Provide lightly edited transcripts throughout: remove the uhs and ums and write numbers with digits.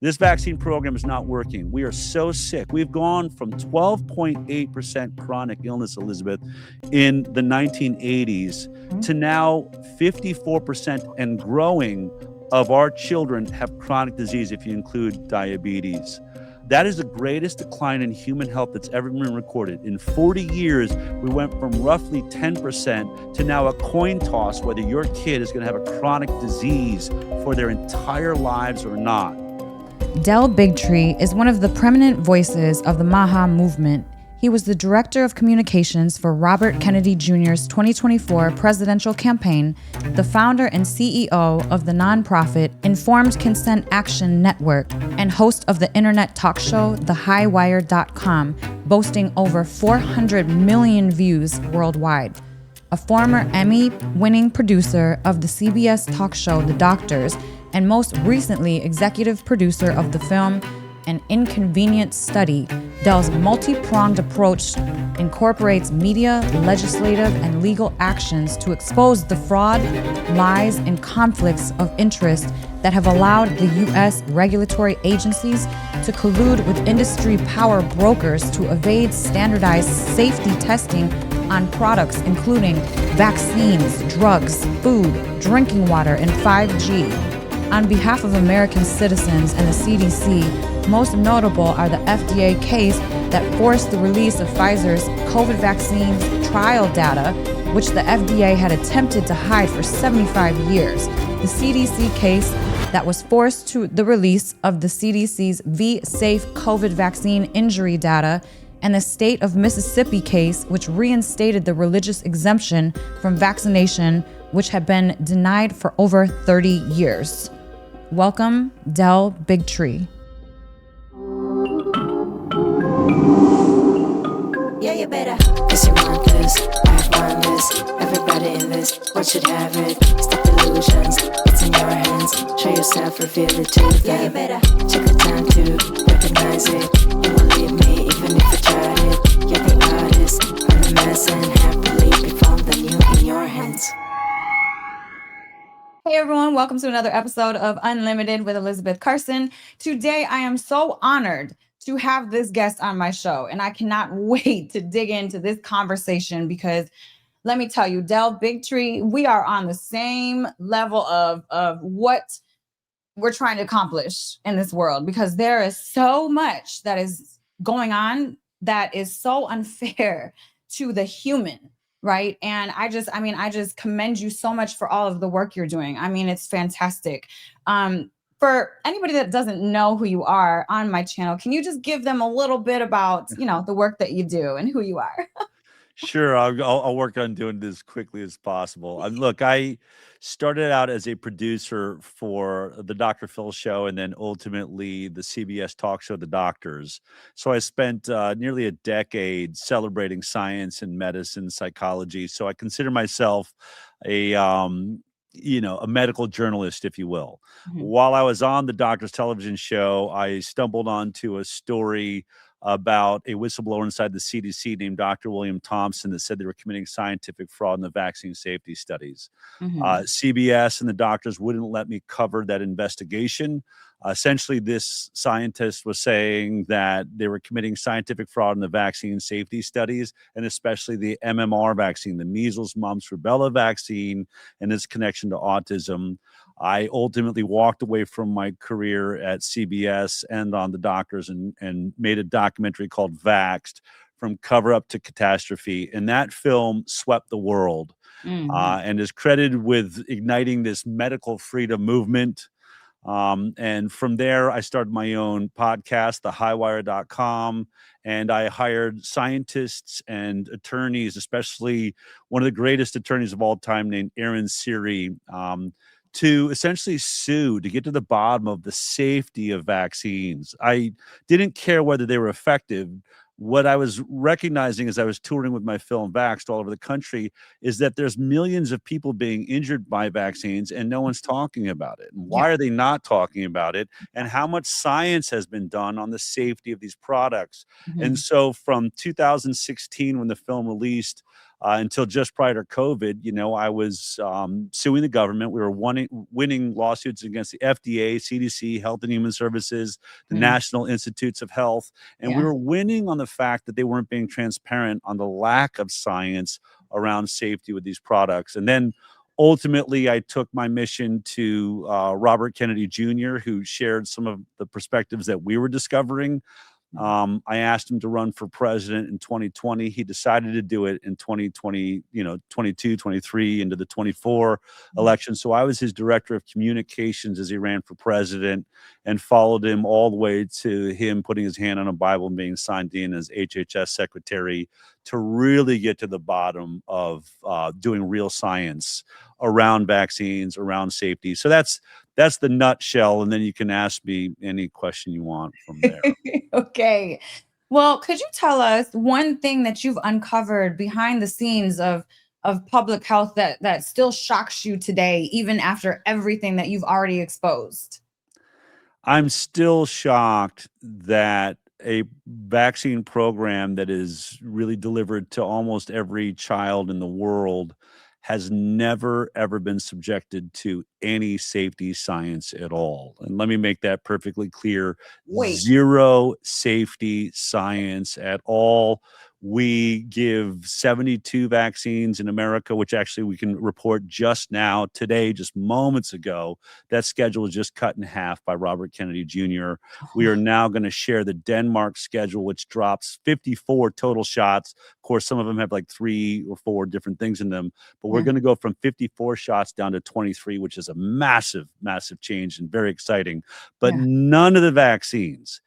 This vaccine program is not working. We are so sick. We've gone from 12.8% chronic illness, Elizabeth, in the 1980s to now 54% and growing of our children have chronic disease if you include diabetes. That is the greatest decline in human health that's ever been recorded. In 40 years, we went from roughly 10% to now a coin toss whether your kid is going to have a chronic disease for their entire lives or not. Del Bigtree is one of the preeminent voices of the MAHA movement. He was the director of communications for Robert Kennedy Jr.'s 2024 presidential campaign, the founder and CEO of the nonprofit Informed Consent Action Network, and host of the internet talk show HighWire.com, boasting over 400 million views worldwide. A former Emmy-winning producer of the CBS talk show The Doctors, and most recently executive producer of the film An Inconvenient Study, Del's multi-pronged approach incorporates media, legislative, and legal actions to expose the fraud, lies, and conflicts of interest that have allowed the U.S. regulatory agencies to collude with industry power brokers to evade standardized safety testing on products including vaccines, drugs, food, drinking water, and 5G. On behalf of American citizens and the CDC, most notable are the FDA case that forced the release of Pfizer's COVID vaccine's trial data, which the FDA had attempted to hide for 75 years, the CDC case that was forced to the release of the CDC's V-Safe COVID vaccine injury data, and the state of Mississippi case, which reinstated the religious exemption from vaccination, which had been denied for over 30 years. Welcome, Del Bigtree. Yeah, you better. Cause you want this, I want this. Everybody in this world should have it. Stop illusions, it's in your hands. Show yourself, reveal it to them. Yeah, you better. Take the time to recognize it. You won't leave me even if you tried it. You're the artist, I'm the mess, and happily be found the new in your hands. Hey everyone, welcome to another episode of Unlimited with Elisabeth Carson. Today I am so honored to have this guest on my show, and I cannot wait to dig into this conversation because let me tell you, Del Bigtree, we are on the same level of what we're trying to accomplish in this world, because there is so much that is going on that is so unfair to the human. Right. And I just commend you so much for all of the work you're doing. I mean, it's fantastic. For anybody that doesn't know who you are on my channel, can you just give them a little bit about, the work that you do and who you are? Sure, I'll work on doing this as quickly as possible. Look, I started out as a producer for the Dr. Phil show and then ultimately the CBS talk show, The Doctors. So I spent nearly a decade celebrating science and medicine, psychology. So I consider myself a medical journalist, if you will. Mhm. While I was on the Doctor's television show, I stumbled onto a story about a whistleblower inside the CDC named Dr. William Thompson that said they were committing scientific fraud in the vaccine safety studies. Mhm. CBS and the doctors wouldn't let me cover that investigation. Essentially, this scientist was saying that they were committing scientific fraud in the vaccine safety studies, and especially the MMR vaccine, the measles, mumps, rubella vaccine, and its connection to autism. I ultimately walked away from my career at CBS and on the Doctors and made a documentary called Vaxxed, From Cover Up to Catastrophe. And that film swept the world and is credited with igniting this medical freedom movement. And from there, I started my own podcast, the HighWire.com, and I hired scientists and attorneys, especially one of the greatest attorneys of all time named Aaron Siri, to essentially sue to get to the bottom of the safety of vaccines. I didn't care whether they were effective. What I was recognizing as I was touring with my film Vaxxed all over the country is that there's millions of people being injured by vaccines and no one's talking about it. And why are they not talking about it? And how much science has been done on the safety of these products? Mhm. And so from 2016, when the film released, until just prior to COVID. I was suing the government. We were winning lawsuits against the FDA, CDC, Health and Human Services, the National Institutes of Health, and we were winning on the fact that they weren't being transparent on the lack of science around safety with these products. And then ultimately, I took my mission to Robert Kennedy Jr., who shared some of the perspectives that we were discovering. I asked him to run for president in 2020. He decided to do it in 2020, 22, 23 into the 24 election. So I was his director of communications as he ran for president, and followed him all the way to him putting his hand on a Bible and being signed in as HHS secretary to really get to the bottom of doing real science around vaccines, around safety. So that's the nutshell, and then you can ask me any question you want from there. Okay. Well, could you tell us one thing that you've uncovered behind the scenes of public health that still shocks you today, even after everything that you've already exposed? I'm still shocked that a vaccine program that is really delivered to almost every child in the world has never, ever been subjected to any safety science at all. And let me make that perfectly clear. Wait. Zero safety science at all. We give 72 vaccines in America, which actually we can report just now, today, just moments ago. That schedule was just cut in half by Robert Kennedy Jr. We are now going to share the Denmark schedule, which drops 54 total shots. Of course, some of them have like 3 or 4 different things in them, but we're going to go from 54 shots down to 23, which is a massive, massive change and very exciting. But none of the vaccines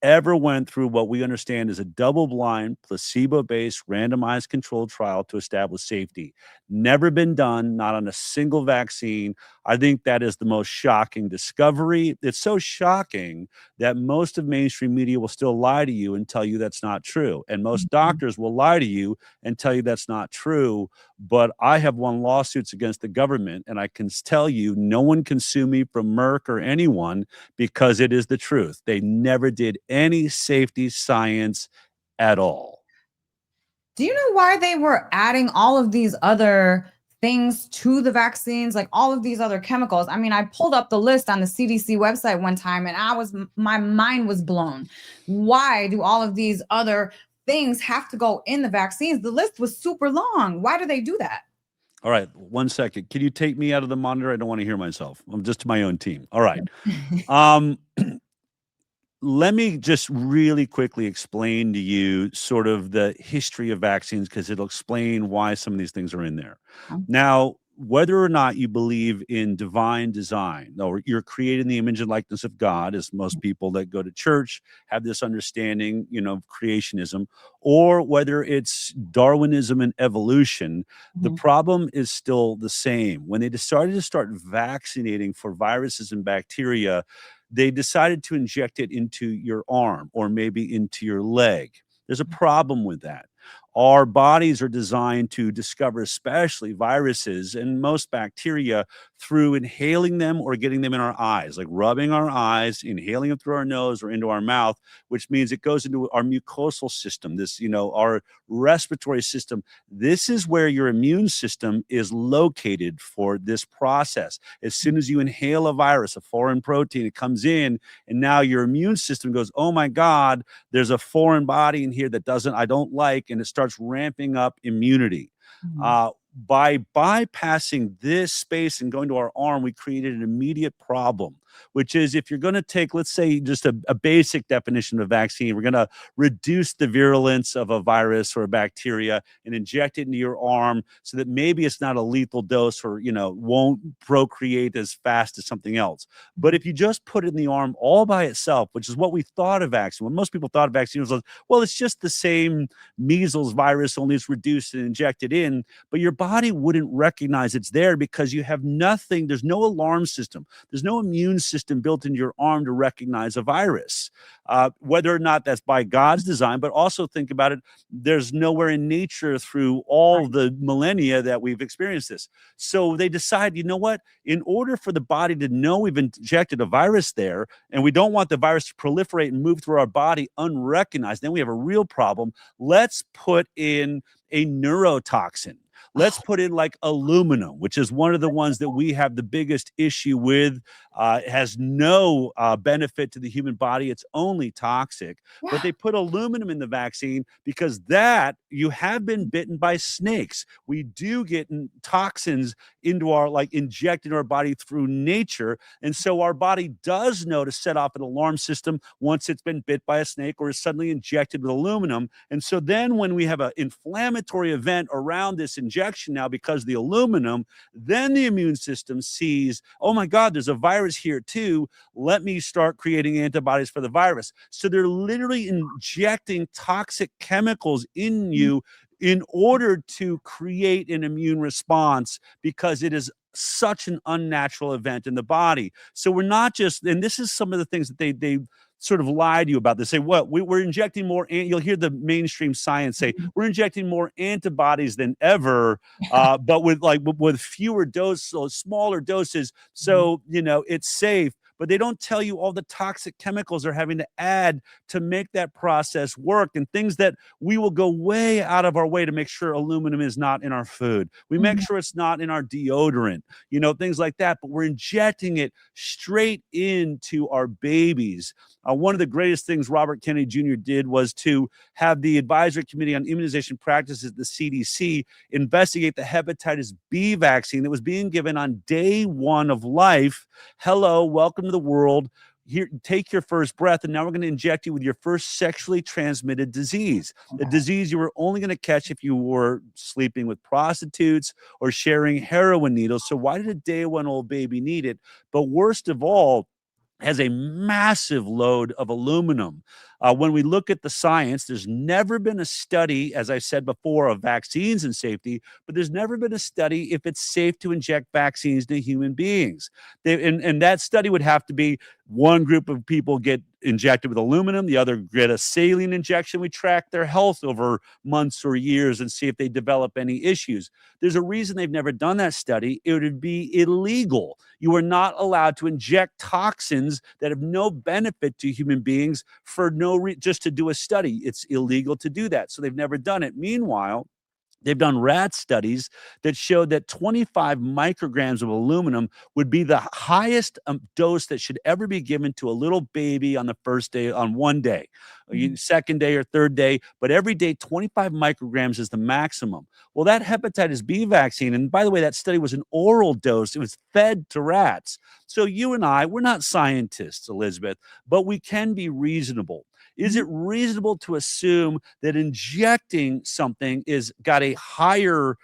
ever went through what we understand is a double-blind, placebo-based, randomized controlled trial to establish safety. Never been done, not on a single vaccine. I think that is the most shocking discovery. It's so shocking that most of mainstream media will still lie to you and tell you that's not true. And most doctors will lie to you and tell you that's not true. But I have won lawsuits against the government, and I can tell you no one can sue me from Merck or anyone because it is the truth. They never did any safety science at all. Do you know why they were adding all of these other things to the vaccines, like all of these other chemicals? I mean, I pulled up the list on the CDC website one time and my mind was blown. Why do all of these other things have to go in the vaccines? The list was super long. Why do they do that? All right, 1 second. Can you take me out of the monitor? I don't want to hear myself. I'm just my own team. All right. Let me just really quickly explain to you sort of the history of vaccines, because it'll explain why some of these things are in there. Now, whether or not you believe in divine design, or you're created in the image and likeness of God, as most people that go to church have this understanding, of creationism, or whether it's Darwinism and evolution, the problem is still the same. When they decided to start vaccinating for viruses and bacteria, they decided to inject it into your arm or maybe into your leg. There's a problem with that. Our bodies are designed to discover especially viruses and most bacteria through inhaling them or getting them in our eyes, like rubbing our eyes, inhaling them through our nose or into our mouth, which means it goes into our mucosal system, our respiratory system. This is where your immune system is located for this process. As soon as you inhale a virus, a foreign protein, it comes in, and now your immune system goes, oh my God, there's a foreign body in here that I don't like, and it starts ramping up immunity. By bypassing this space and going to our arm, we created an immediate problem, which is if you're going to take, let's say, just a basic definition of vaccine, we're going to reduce the virulence of a virus or a bacteria and inject it into your arm so that maybe it's not a lethal dose or, won't procreate as fast as something else. But if you just put it in the arm all by itself, which is what we thought of vaccine, when most people thought of vaccine was, well, it's just the same measles virus, only it's reduced and injected in, but your body wouldn't recognize it's there because you have nothing. There's no alarm system. There's no immune system built into your arm to recognize a virus. Whether or not that's by God's design, but also think about it, there's nowhere in nature through all the millennia that we've experienced this. So they decide, you know what? In order for the body to know we've injected a virus there, and we don't want the virus to proliferate and move through our body unrecognized, then we have a real problem. Let's put in a neurotoxin. Let's put in like aluminum, which is one of the ones that we have the biggest issue with. It has no benefit to the human body. It's only toxic. But they put aluminum in the vaccine because that you have been bitten by snakes. We do get toxins into our, like, injected in our body through nature. And so our body does know to set off an alarm system once it's been bit by a snake or is suddenly injected with aluminum. And so then when we have an inflammatory event around this injection now because of the aluminum, then the immune system sees, oh my God, there's a virus here too. Let me start creating antibodies for the virus. So they're literally injecting toxic chemicals in you in order to create an immune response because it is such an unnatural event in the body. So we're not just, and this is some of the things that they sort of lie to you about. They say, well, we're injecting more, you'll hear the mainstream science say, we're injecting more antibodies than ever, but with fewer doses, so smaller doses. So, it's safe. But they don't tell you all the toxic chemicals they're having to add to make that process work, and things that we will go way out of our way to make sure aluminum is not in our food. We make sure it's not in our deodorant, things like that. But we're injecting it straight into our babies. One of the greatest things Robert Kennedy Jr. did was to have the Advisory Committee on Immunization Practices, the CDC, investigate the hepatitis B vaccine that was being given on day 1 of life. Hello, welcome to the world. Here, take your first breath, and now we're going to inject you with your first sexually transmitted disease, a disease you were only going to catch if you were sleeping with prostitutes or sharing heroin needles. So why did a day 1 old baby need it? But worst of all, has a massive load of aluminum. When we look at the science, there's never been a study, as I said before, of vaccines and safety, but there's never been a study if it's safe to inject vaccines to human beings. And that study would have to be one group of people get injected with aluminum, the other get a saline injection. We track their health over months or years and see if they develop any issues. There's a reason they've never done that study. It would be illegal. You are not allowed to inject toxins that have no benefit to human beings for just to do a study. It's illegal to do that. So they've never done it. Meanwhile, they've done rat studies that showed that 25 micrograms of aluminum would be the highest dose that should ever be given to a little baby on the first day, on one day, second day or third day. But every day, 25 micrograms is the maximum. Well, that hepatitis B vaccine, and by the way, that study was an oral dose. It was fed to rats. So you and I, we're not scientists, Elisabeth, but we can be reasonable. Is it reasonable to assume that injecting something is got a higher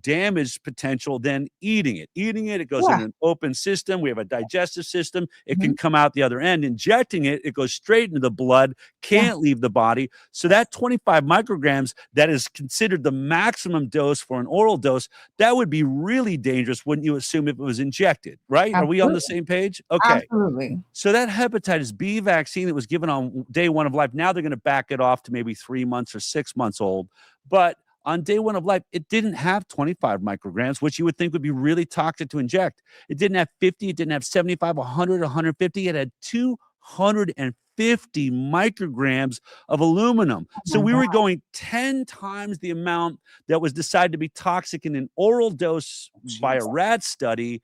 damage potential than eating it? Eating it, it goes in an open system. We have a digestive system. It can come out the other end. Injecting it, it goes straight into the blood, can't leave the body. So that 25 micrograms that is considered the maximum dose for an oral dose, that would be really dangerous, wouldn't you assume, if it was injected, right? Absolutely. Are we on the same page? Okay. Absolutely. So that hepatitis B vaccine that was given on day 1 of life, now they're going to back it off to maybe 3 months or 6 months old. But on day 1 of life, it didn't have 25 micrograms, which you would think would be really toxic to inject. It didn't have 50. It didn't have 75, 100, 150. It had 250 micrograms of aluminum. So we were going 10 times the amount that was decided to be toxic in an oral dose by a rat study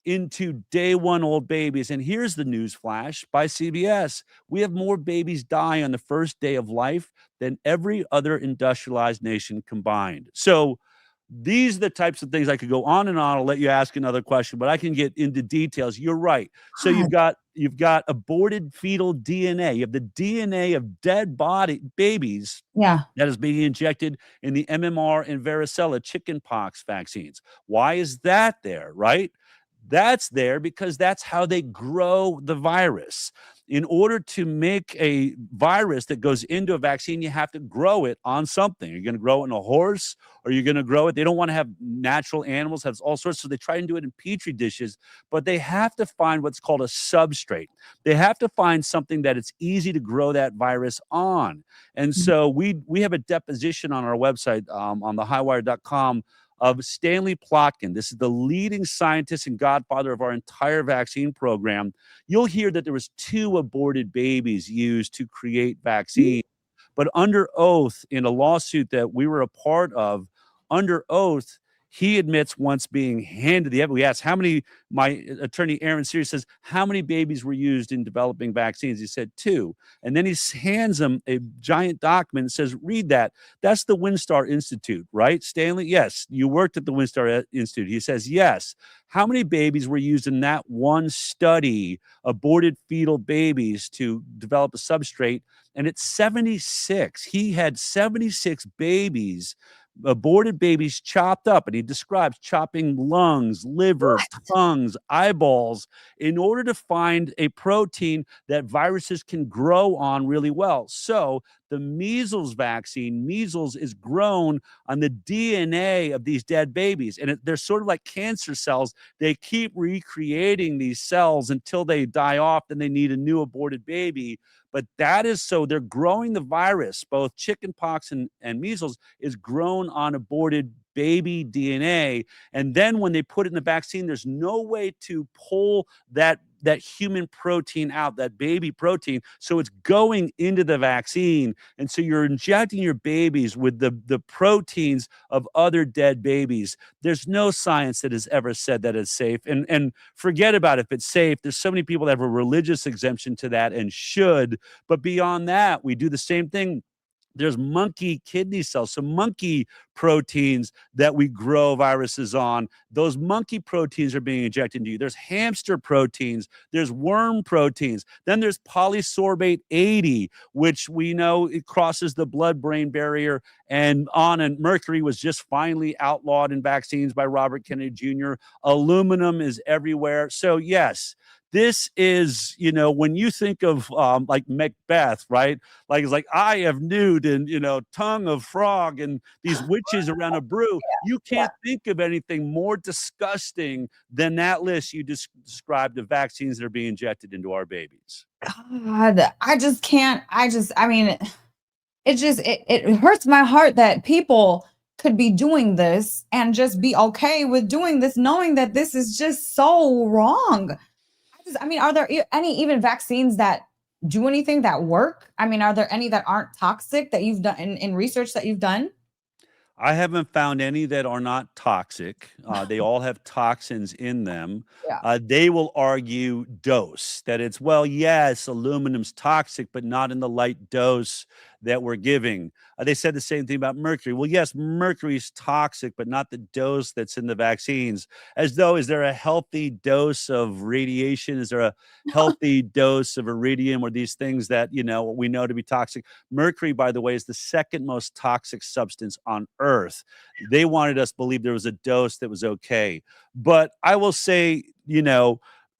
into day 1 old babies. And here's the news flash by CBS. We have more babies die on the first day of life than every other industrialized nation combined. So these are the types of things I could go on and on. I'll let you ask another question, but I can get into details. You're right. So you've got aborted fetal DNA. You have the DNA of dead babies that is being injected in the MMR and varicella chickenpox vaccines. Why is that there, right? That's there because that's how they grow the virus. in order to make a virus that goes into a vaccine, you have to grow it on something. You're going to grow it in a horse, or you're going to grow it. They don't want to have natural animals, have all sorts. So they try and do it in petri dishes, but they have to find what's called a substrate. They have to find something that it's easy to grow that virus on. And so we have a deposition on our website, on the HighWire.com, of Stanley Plotkin. This is the leading scientist and godfather of our entire vaccine program. You'll hear that there was 2 aborted babies used to create vaccine. But under oath, in a lawsuit that we were a part of, under oath, he admits once being handed the evidence. We asked how many, my attorney Aaron Series says, how many babies were used in developing vaccines? He said 2. And then he hands him a giant document and says, read that. That's the WinStar Institute, right, Stanley? Yes, you worked at the WinStar Institute. He says, yes. How many babies were used in that one study, aborted fetal babies, to develop a substrate? And it's 76. He had 76 babies, aborted babies, chopped up, and he describes chopping lungs, liver, tongues, eyeballs, in order to find a protein that viruses can grow on really well. So the measles vaccine, measles is grown on the DNA of these dead babies, and they're sort of like cancer cells. They keep recreating these cells until they die off, then they need a new aborted baby. But that is, so they're growing the virus, both chickenpox and measles, is grown on aborted baby DNA. And then when they put it in the vaccine, there's no way to pull that human protein out, that baby protein. So it's going into the vaccine. And so you're injecting your babies with the proteins of other dead babies. There's no science that has ever said that it's safe. And forget about if it's safe. There's so many people that have a religious exemption to that and should. But beyond that, we do the same thing. There's monkey kidney cells, some monkey proteins that we grow viruses on. Those monkey proteins are being injected into you. There's hamster proteins. There's worm proteins. Then there's polysorbate 80, which we know it crosses the blood-brain barrier and on. And mercury was just finally outlawed in vaccines by Robert Kennedy Jr. Aluminum is everywhere. So yes, this is, when you think of like Macbeth, right? Like it's like eye of newt and, tongue of frog and these witches around a brew. You can't think of anything more disgusting than that list you described, the vaccines that are being injected into our babies. God, I just can't. I mean, it hurts my heart that people could be doing this and just be okay with doing this, knowing that this is just so wrong. Are there any even vaccines that do anything that work? Are there any that aren't toxic that you've done in research that you've done? I haven't found any that are not toxic. They all have toxins in them. Yeah. They will argue dose, that it's, well, yes, aluminum's toxic, but not in the light dose that we're giving. They said the same thing about mercury. Well, yes, mercury's toxic, but not the dose that's in the vaccines. As though, is there a healthy dose of radiation? Is there a healthy dose of iridium, or these things that, we know to be toxic? Mercury, by the way, is the second most toxic substance on Earth. They wanted us to believe there was a dose that was okay. But I will say,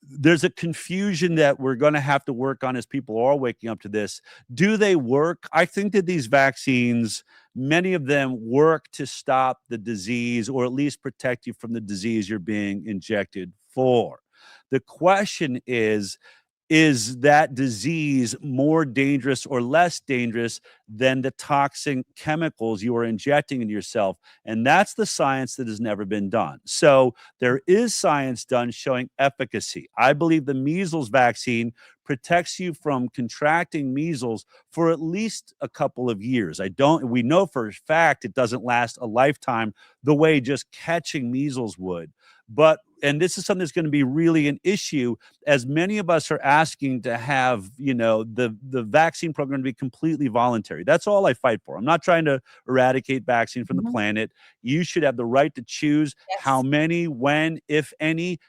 there's a confusion that we're going to have to work on as people are waking up to this. Do they work? I think that these vaccines, many of them work to stop the disease, or at least protect you from the disease you're being injected for. The question is that disease more dangerous or less dangerous than the toxic chemicals you are injecting into yourself? And that's the science that has never been done. So there is science done showing efficacy. I believe the measles vaccine protects you from contracting measles for at least a couple of years. We know for a fact it doesn't last a lifetime the way just catching measles would. And this is something that's going to be really an issue, as many of us are asking to have, the vaccine program to be completely voluntary. That's all I fight for. I'm not trying to eradicate vaccine from the planet. You should have the right to choose how many, when, if any.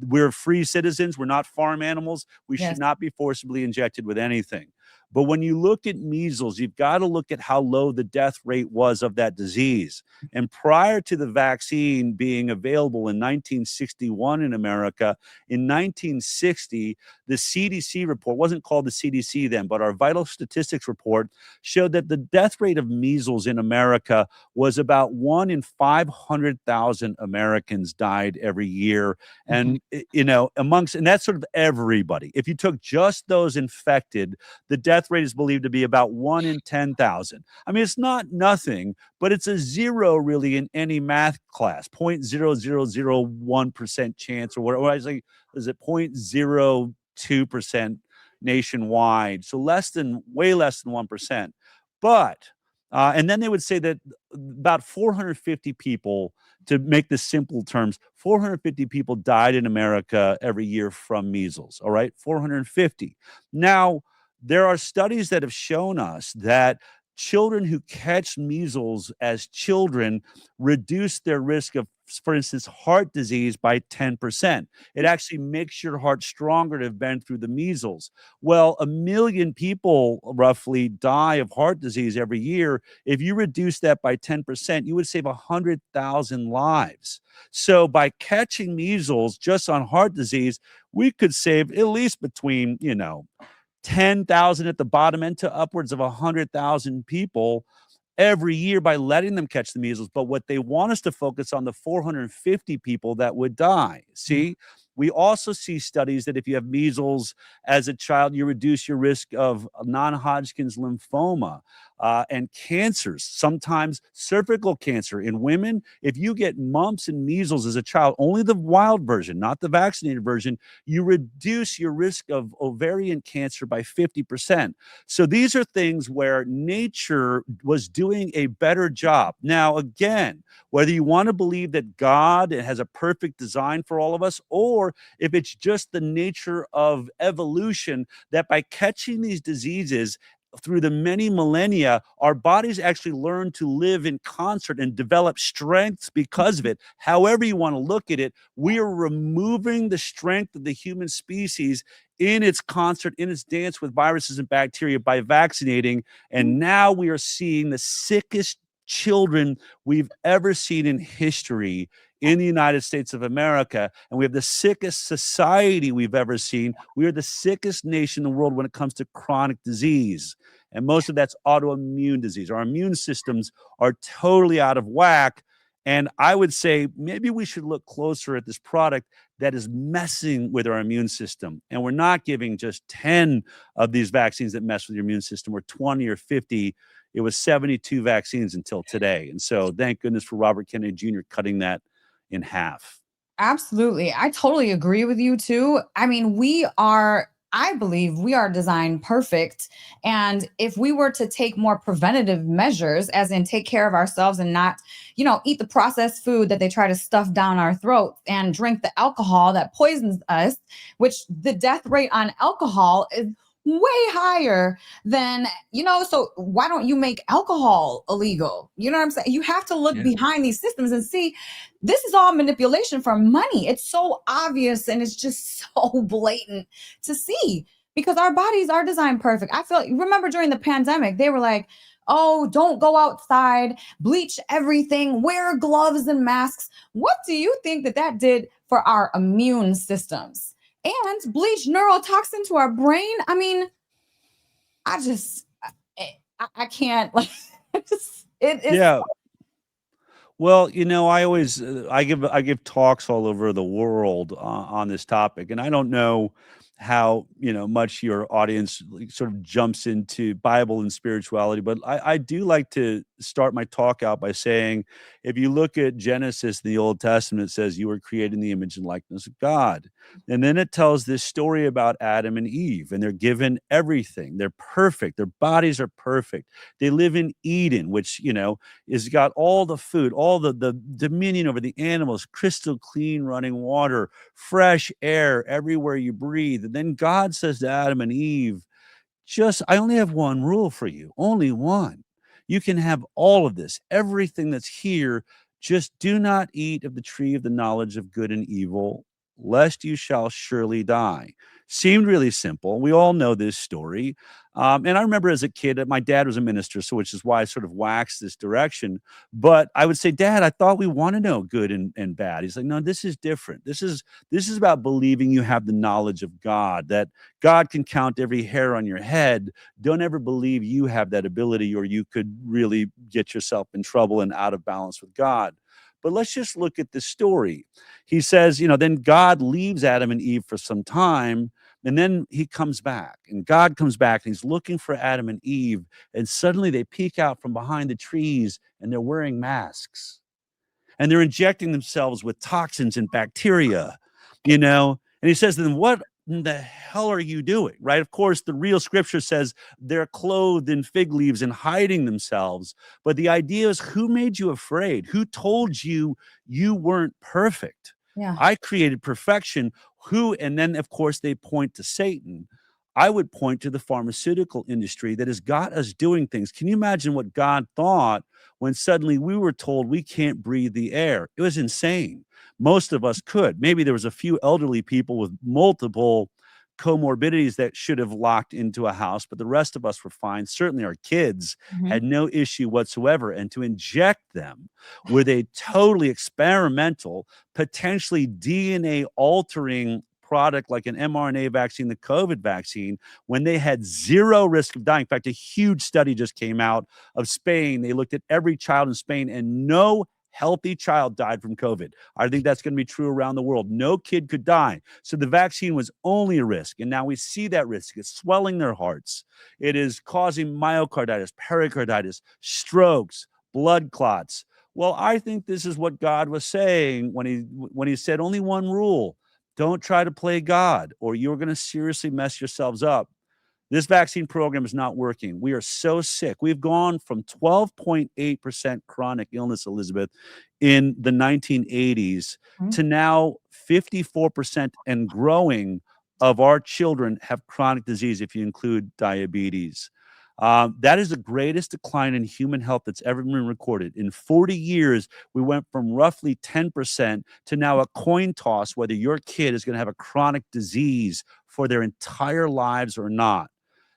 We're free citizens. We're not farm animals. We should not be forcibly injected with anything. But when you look at measles, you've got to look at how low the death rate was of that disease. And prior to the vaccine being available in 1961 in America, in 1960, the CDC report, wasn't called the CDC then, but our vital statistics report showed that the death rate of measles in America was about 1 in 500,000 Americans died every year. And, and that's sort of everybody. If you took just those infected, the death rate is believed to be about 1 in 10,000. I mean, it's not nothing, but it's a zero really in any math class, 0.0001% chance or whatever. I was like, is it 0.02% nationwide? So way less than 1%. But, and then they would say that about 450 people, to make this simple terms, 450 people died in America every year from measles. All right, 450. Now, there are studies that have shown us that children who catch measles as children reduce their risk of, for instance, heart disease by 10%. It actually makes your heart stronger to have been through the measles. Well, 1 million people roughly die of heart disease every year. If you reduce that by 10%, you would save 100,000 lives. So by catching measles just on heart disease, we could save at least between, 10,000 at the bottom end to upwards of 100,000 people every year by letting them catch the measles. But what they want us to focus on the 450 people that would die. See, we also see studies that if you have measles as a child, you reduce your risk of non-Hodgkin's lymphoma and cancers, sometimes cervical cancer in women. If you get mumps and measles as a child, only the wild version, not the vaccinated version, you reduce your risk of ovarian cancer by 50%. So these are things where nature was doing a better job. Now, again, whether you want to believe that God has a perfect design for all of us, or if it's just the nature of evolution, that by catching these diseases through the many millennia, our bodies actually learn to live in concert and develop strengths because of it. However you want to look at it, we are removing the strength of the human species in its concert, in its dance with viruses and bacteria by vaccinating. And now we are seeing the sickest children we've ever seen in history in the United States of America. And we have the sickest society we've ever seen. We are the sickest nation in the world when it comes to chronic disease. And most of that's autoimmune disease. Our immune systems are totally out of whack. And I would say maybe we should look closer at this product that is messing with our immune system. And we're not giving just 10 of these vaccines that mess with your immune system, or 20 or 50. It was 72 vaccines until today. And so thank goodness for Robert Kennedy Jr. cutting that in half. Absolutely. I totally agree with you too. I mean, I believe we are designed perfect. And if we were to take more preventative measures, as in take care of ourselves and not, eat the processed food that they try to stuff down our throats and drink the alcohol that poisons us, which the death rate on alcohol is way higher than, so why don't you make alcohol illegal? You know what I'm saying? You have to look behind these systems and see this is all manipulation for money. It's so obvious and it's just so blatant to see, because our bodies are designed perfect. Remember during the pandemic, they were like, oh, don't go outside, bleach everything, wear gloves and masks. What do you think that did for our immune systems? And bleach neurotoxin to our brain. I mean, I can't, like, it's Yeah. Well, I give talks all over the world on this topic, and I don't know how much your audience sort of jumps into Bible and spirituality, but I do like to start my talk out by saying, if you look at Genesis in the Old Testament, it says you were created in the image and likeness of God. And then it tells this story about Adam and Eve, and they're given everything. They're perfect. Their bodies are perfect. They live in Eden, which, is got all the food, all the dominion over the animals, crystal clean running water, fresh air everywhere you breathe. And then God says to Adam and Eve, I only have one rule for you, only one. You can have all of this, everything that's here. Just do not eat of the tree of the knowledge of good and evil. lest you shall surely die. Seemed really simple. We all know this story. And I remember as a kid, my dad was a minister, so which is why I sort of waxed this direction. But I would say, Dad, I thought we want to know good and bad. He's like, no, this is different. This is about believing you have the knowledge of God, that God can count every hair on your head. Don't ever believe you have that ability, or you could really get yourself in trouble and out of balance with God. But let's just look at the story. He says, then God leaves Adam and Eve for some time, and then he comes back, and God comes back, and he's looking for Adam and Eve, and suddenly they peek out from behind the trees, and they're wearing masks, and they're injecting themselves with toxins and bacteria, and he says to them, what in the hell are you doing? Right? Of course, the real scripture says they're clothed in fig leaves and hiding themselves. But the idea is, who made you afraid? Who told you you weren't perfect? Yeah. I created perfection. And then, of course, they point to Satan. I would point to the pharmaceutical industry that has got us doing things. Can you imagine what God thought when suddenly we were told we can't breathe the air? It was insane. Most of us could. Maybe there was a few elderly people with multiple comorbidities that should have locked into a house, but the rest of us were fine. Certainly our kids had no issue whatsoever. And to inject them with a totally experimental, potentially DNA altering product like an mRNA vaccine, the COVID vaccine, when they had zero risk of dying. In fact, a huge study just came out of Spain. They looked at every child in Spain, and no healthy child died from COVID. I think that's going to be true around the world. No kid could die. So the vaccine was only a risk. And now we see that risk. It's swelling their hearts. It is causing myocarditis, pericarditis, strokes, blood clots. Well, I think this is what God was saying when he said only one rule: don't try to play God, or you're going to seriously mess yourselves up. This vaccine program is not working. We are so sick. We've gone from 12.8% chronic illness, Elisabeth, in the 1980s to now 54% and growing of our children have chronic disease, if you include diabetes. That is the greatest decline in human health that's ever been recorded. In 40 years, we went from roughly 10% to now a coin toss whether your kid is going to have a chronic disease for their entire lives or not.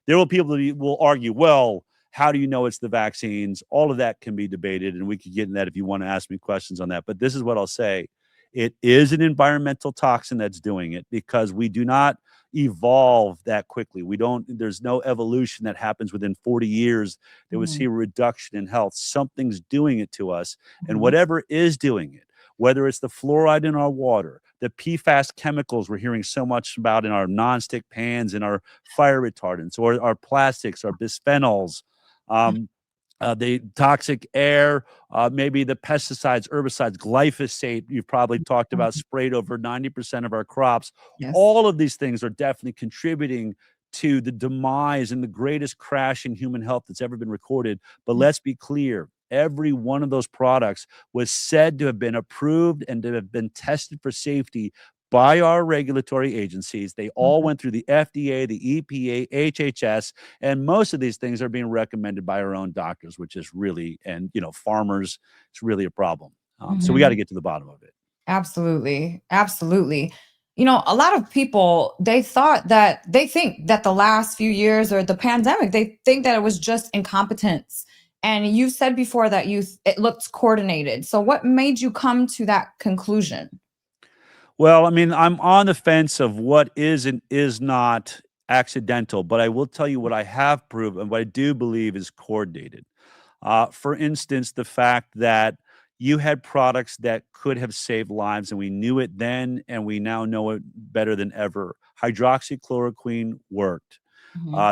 There will people that will argue, well, how do you know it's the vaccines? All of that can be debated, and we could get in that if you want to ask me questions on that. But this is what I'll say. It is an environmental toxin that's doing it, because we do not evolve that quickly. There's no evolution that happens within 40 years that would see a reduction in health. Something's doing it to us. And whatever is doing it, whether it's the fluoride in our water, the PFAS chemicals we're hearing so much about in our nonstick pans and our fire retardants, or our plastics, our bisphenols, the toxic air, maybe the pesticides, herbicides, glyphosate you've probably talked about, sprayed over 90% of our crops. Yes. All of these things are definitely contributing to the demise and the greatest crash in human health that's ever been recorded. But let's be clear. Every one of those products was said to have been approved and to have been tested for safety by our regulatory agencies. They all went through the FDA, the EPA, HHS, and most of these things are being recommended by our own doctors, which is really, and farmers, it's really a problem. So we got to get to the bottom of it. Absolutely. Absolutely. A lot of people, they think that the last few years or the pandemic, they think that it was just incompetence. And you said before that it looked coordinated. So what made you come to that conclusion? Well, I mean, I'm on the fence of what is and is not accidental, but I will tell you what I have proved and what I do believe is coordinated. For instance, the fact that you had products that could have saved lives, and we knew it then, and we now know it better than ever. Hydroxychloroquine worked.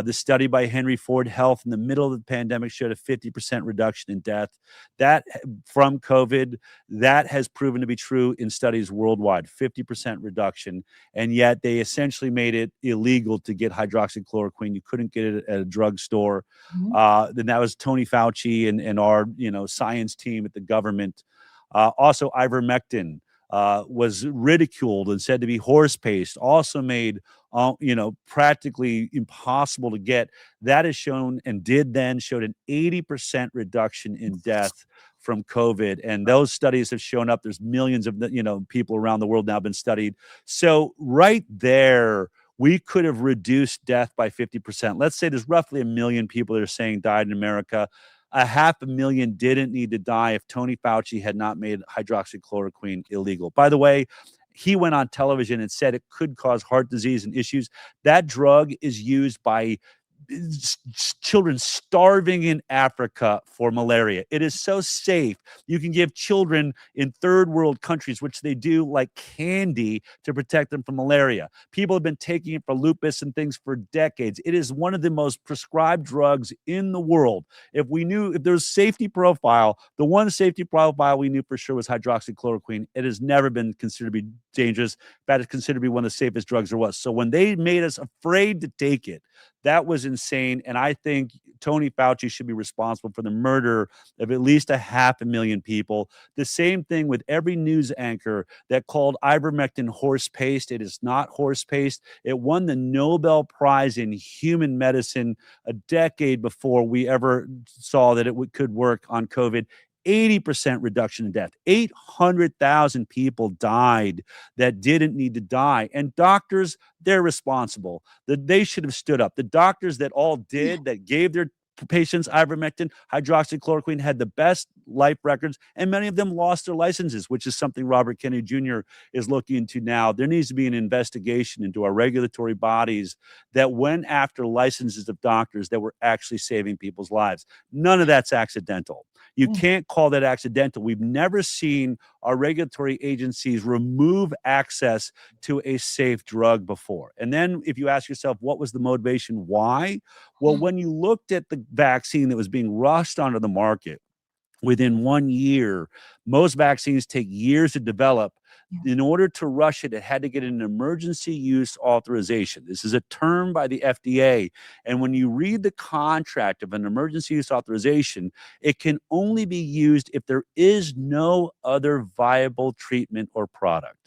The study by Henry Ford Health in the middle of the pandemic showed a 50% reduction in death. That from COVID, that has proven to be true in studies worldwide, 50% reduction. And yet they essentially made it illegal to get hydroxychloroquine. You couldn't get it at a drugstore. Then that was Tony Fauci and our science team at the government. Also ivermectin. was ridiculed and said to be horse paste, also made practically impossible to get. That is shown and did then showed an 80% reduction in death from COVID. And those studies have shown up. There's millions of people around the world now been studied. So right there, we could have reduced death by 50%. Let's say there's roughly 1 million people that are saying died in America. 500,000 didn't need to die if Tony Fauci had not made hydroxychloroquine illegal. By the way, he went on television and said it could cause heart disease and issues. That drug is used by children starving in Africa for malaria. It is so safe. You can give children in third world countries, which they do, like candy to protect them from malaria. People have been taking it for lupus and things for decades. It is one of the most prescribed drugs in the world. If there's safety profile, the one safety profile we knew for sure was hydroxychloroquine. It has never been considered to be dangerous. In fact, it's considered to be one of the safest drugs there was. So when they made us afraid to take it, that was insane. And I think Tony Fauci should be responsible for the murder of at least 500,000 people. The same thing with every news anchor that called ivermectin horse paste. It is not horse paste. It won the Nobel Prize in human medicine a decade before we ever saw that it could work on COVID. 80% reduction in death. 800,000 people died that didn't need to die. And doctors, they're responsible. They should have stood up. The doctors that all did, that gave their patients ivermectin, hydroxychloroquine, had the best life records, and many of them lost their licenses, which is something Robert Kennedy Jr. is looking into now. There needs to be an investigation into our regulatory bodies that went after licenses of doctors that were actually saving people's lives. None of that's accidental. You can't call that accidental. We've never seen our regulatory agencies remove access to a safe drug before. And then if you ask yourself, what was the motivation? Why? Well, when you looked at the vaccine that was being rushed onto the market, within 1 year, most vaccines take years to develop. In order to rush it, it had to get an emergency use authorization. This is a term by the FDA. And when you read the contract of an emergency use authorization, it can only be used if there is no other viable treatment or product.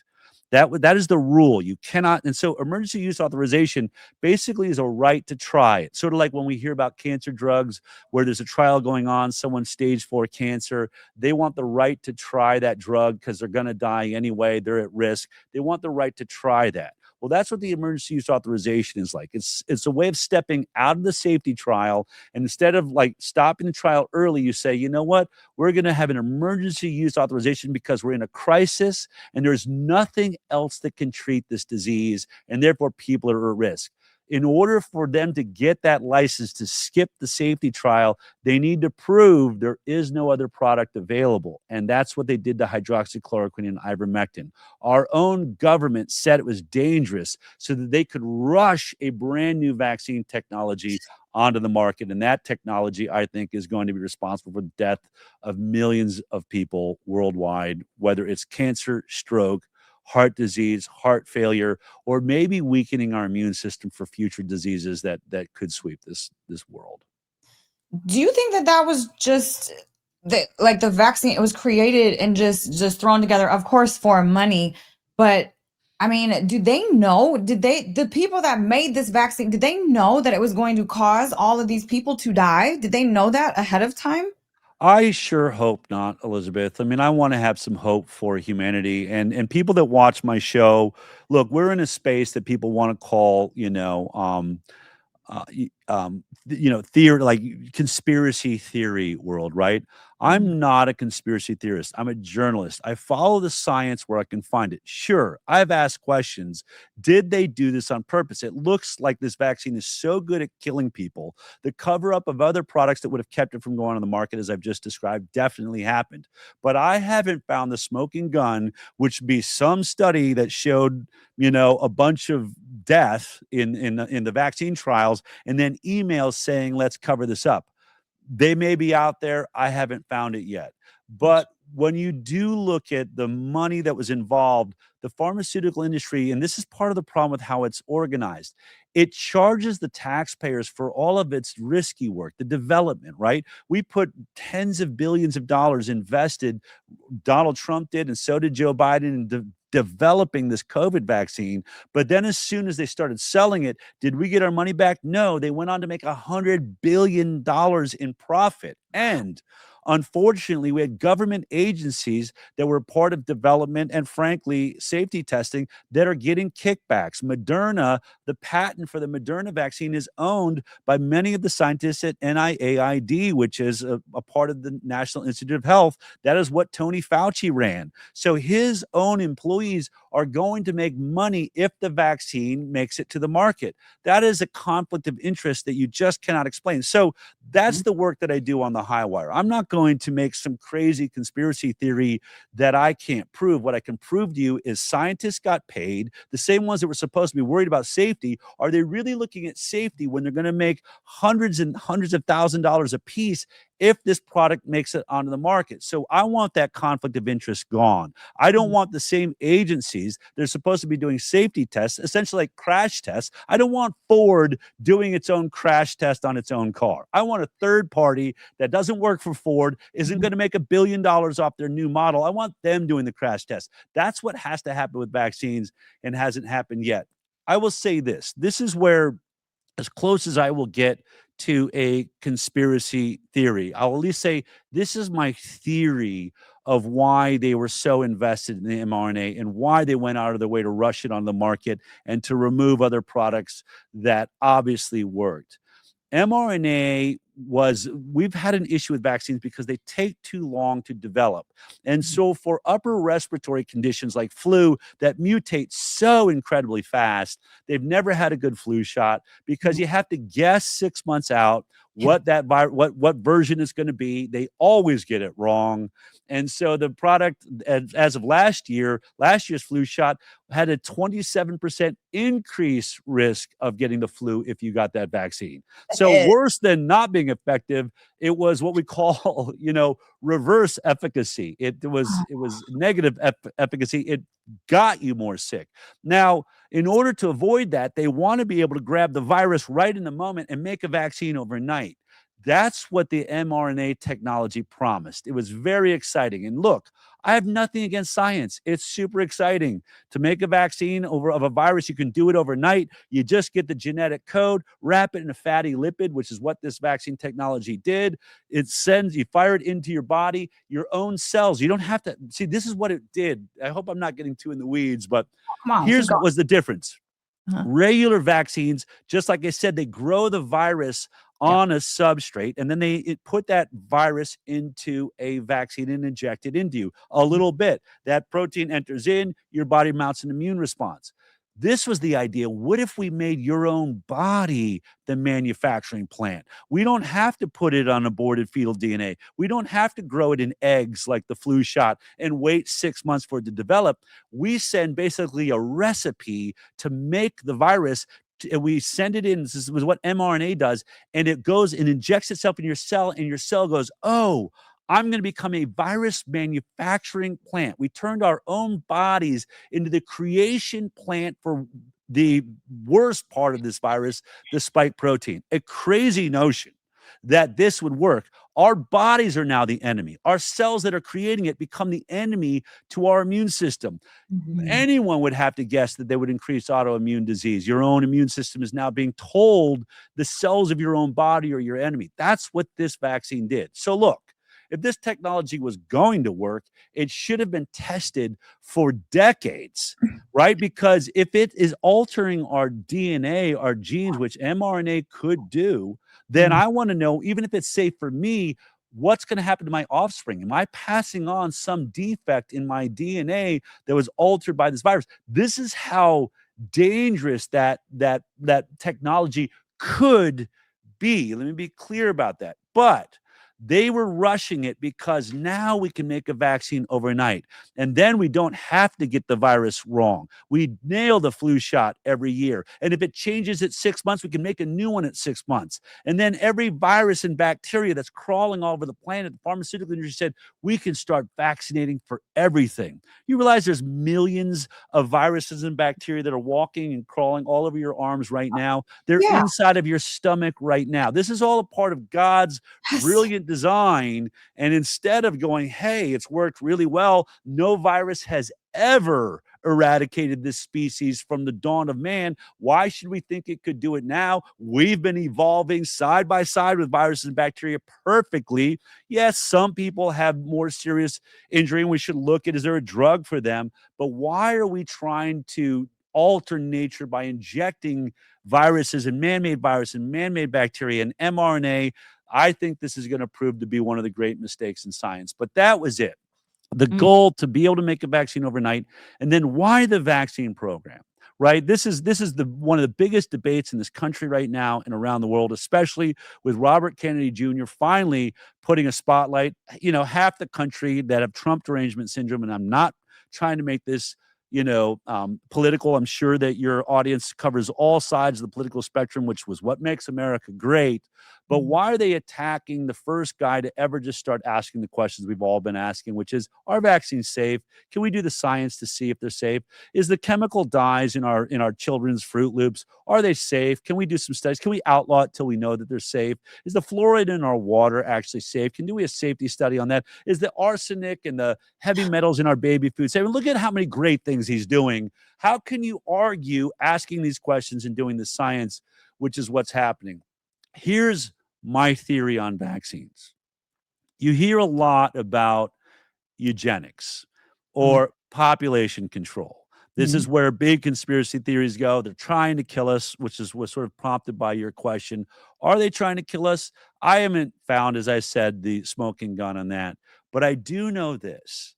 That is the rule. You cannot. And so emergency use authorization basically is a right to try it. Sort of like when we hear about cancer drugs where there's a trial going on, someone's stage 4 cancer, they want the right to try that drug because they're going to die anyway. They're at risk. They want the right to try that. Well, that's what the emergency use authorization is like. It's a way of stepping out of the safety trial. And instead of like stopping the trial early, you say, you know what? We're going to have an emergency use authorization because we're in a crisis and there's nothing else that can treat this disease. And therefore, people are at risk. In order for them to get that license to skip the safety trial, they need to prove there is no other product available. And that's what they did to hydroxychloroquine and ivermectin. Our own government said it was dangerous so that they could rush a brand new vaccine technology onto the market. And that technology, I think, is going to be responsible for the death of millions of people worldwide, whether it's cancer, stroke, heart disease, heart failure, or maybe weakening our immune system for future diseases that could sweep this world. Do you think that was just the vaccine? It was created and just thrown together, of course, for money. But I mean, do they know? The people that made this vaccine, did they know that it was going to cause all of these people to die? Did they know that ahead of time? I sure hope not, Elizabeth. I mean, I want to have some hope for humanity and people that watch my show. Look, we're in a space that people want to call, theory, like conspiracy theory world, right? I'm not a conspiracy theorist. I'm a journalist. I follow the science where I can find it. Sure, I've asked questions. Did they do this on purpose? It looks like this vaccine is so good at killing people. The cover up of other products that would have kept it from going on the market, as I've just described, definitely happened. But I haven't found the smoking gun, which would be some study that showed, a bunch of death in the vaccine trials, and then emails saying, let's cover this up. They may be out there. I haven't found it yet. But when you do look at the money that was involved, the pharmaceutical industry, and this is part of the problem with how it's organized, it charges the taxpayers for all of its risky work, the development, right? We put tens of billions of dollars invested, Donald Trump did, and so did Joe Biden, in developing this COVID vaccine. But then as soon as they started selling it, did we get our money back? No, they went on to make $100 billion in profit. And unfortunately, we had government agencies that were part of development and, frankly, safety testing that are getting kickbacks. Moderna, the patent for the Moderna vaccine is owned by many of the scientists at NIAID, which is a part of the National Institute of Health. That is what Tony Fauci ran. So his own employees are going to make money if the vaccine makes it to the market. That is a conflict of interest that you just cannot explain. So that's the work that I do on the HighWire. I'm not going to make some crazy conspiracy theory that I can't prove. What I can prove to you is scientists got paid, the same ones that were supposed to be worried about safety. Are they really looking at safety when they're going to make hundreds and hundreds of $1,000s a piece if this product makes it onto the market? So I want that conflict of interest gone. I don't want the same agencies that are supposed to be doing safety tests, essentially like crash tests. I don't want Ford doing its own crash test on its own car. I want a third party that doesn't work for Ford, isn't going to make $1 billion off their new model. I want them doing the crash test. That's what has to happen with vaccines and hasn't happened yet. I will say this. This is where, as close as I will get to a conspiracy theory, I'll at least say this is my theory of why they were so invested in the mRNA and why they went out of their way to rush it on the market and to remove other products that obviously worked. mRNA we've had an issue with vaccines because they take too long to develop. And so for upper respiratory conditions like flu that mutate so incredibly fast, they've never had a good flu shot because you have to guess 6 months out what that what version is going to be. They always get it wrong. And so the product, as of last year's flu shot had a 27% increase risk of getting the flu if you got that vaccine. So worse than not being effective, it was what we call, reverse efficacy. It was negative efficacy. It got you more sick. Now, in order to avoid that, they want to be able to grab the virus right in the moment and make a vaccine overnight. That's what the mRNA technology promised. It was very exciting. And look, I have nothing against science. It's super exciting to make a vaccine of a virus. You can do it overnight. You just get the genetic code, wrap it in a fatty lipid, which is what this vaccine technology did. You fire it into your body, your own cells. You don't have to see, this is what it did. I hope I'm not getting too in the weeds, but here's what was the difference. Regular vaccines, just like I said, they grow the virus on a substrate, and then they put that virus into a vaccine and inject it into you a little bit. That protein enters in, your body mounts an immune response. This was the idea. What if we made your own body the manufacturing plant? We don't have to put it on aborted fetal DNA. We don't have to grow it in eggs like the flu shot and wait 6 months for it to develop. We send basically a recipe to make the virus. We send it in. This is what mRNA does. And it goes and injects itself in your cell, and your cell goes, oh, I'm going to become a virus manufacturing plant. We turned our own bodies into the creation plant for the worst part of this virus, the spike protein. A crazy notion that this would work. Our bodies are now the enemy. Our cells that are creating it become the enemy to our immune system. Anyone would have to guess that they would increase autoimmune disease. Your own immune system is now being told the cells of your own body are your enemy. That's what this vaccine did. So look, if this technology was going to work, it should have been tested for decades, right? Because if it is altering our DNA, our genes, which mRNA could do, then I want to know, even if it's safe for me, what's going to happen to my offspring? Am I passing on some defect in my DNA that was altered by this virus? This is how dangerous that technology could be. Let me be clear about that. But They were rushing it because now we can make a vaccine overnight. And then we don't have to get the virus wrong. We nail the flu shot every year. And if it changes at 6 months, we can make a new one at 6 months. And then every virus and bacteria that's crawling all over the planet, the pharmaceutical industry said, we can start vaccinating for everything. You realize there's millions of viruses and bacteria that are walking and crawling all over your arms right now. They're inside of your stomach right now. This is all a part of God's brilliant design. And instead of going, hey, it's worked really well, no virus has ever eradicated this species from the dawn of man. Why should we think it could do it now? We've been evolving side by side with viruses and bacteria perfectly. Yes, some people have more serious injury, and we should look at, is there a drug for them? But why are we trying to alter nature by injecting viruses and man-made virus and man-made bacteria and mRNA? I think this is going to prove to be one of the great mistakes in science. But that was it. The goal to be able to make a vaccine overnight. And then why the vaccine program, right? This is one of the biggest debates in this country right now and around the world, especially with Robert Kennedy Jr. finally putting a spotlight. Half the country that have Trump derangement syndrome, and I'm not trying to make this political. I'm sure that your audience covers all sides of the political spectrum, which was what makes America great. But why are they attacking the first guy to ever just start asking the questions we've all been asking, which is, are vaccines safe? Can we do the science to see if they're safe? Is the chemical dyes in our children's Fruit Loops, are they safe? Can we do some studies? Can we outlaw it till we know that they're safe? Is the fluoride in our water actually safe? Can we do a safety study on that? Is the arsenic and the heavy metals in our baby food safe? Look at how many great things he's doing. How can you argue asking these questions and doing the science, which is what's happening? Here's my theory on vaccines. You hear a lot about eugenics or population control. This is where big conspiracy theories go. They're trying to kill us, which is what's sort of prompted by your question. Are they trying to kill us? I haven't found, as I said, the smoking gun on that. But I do know this.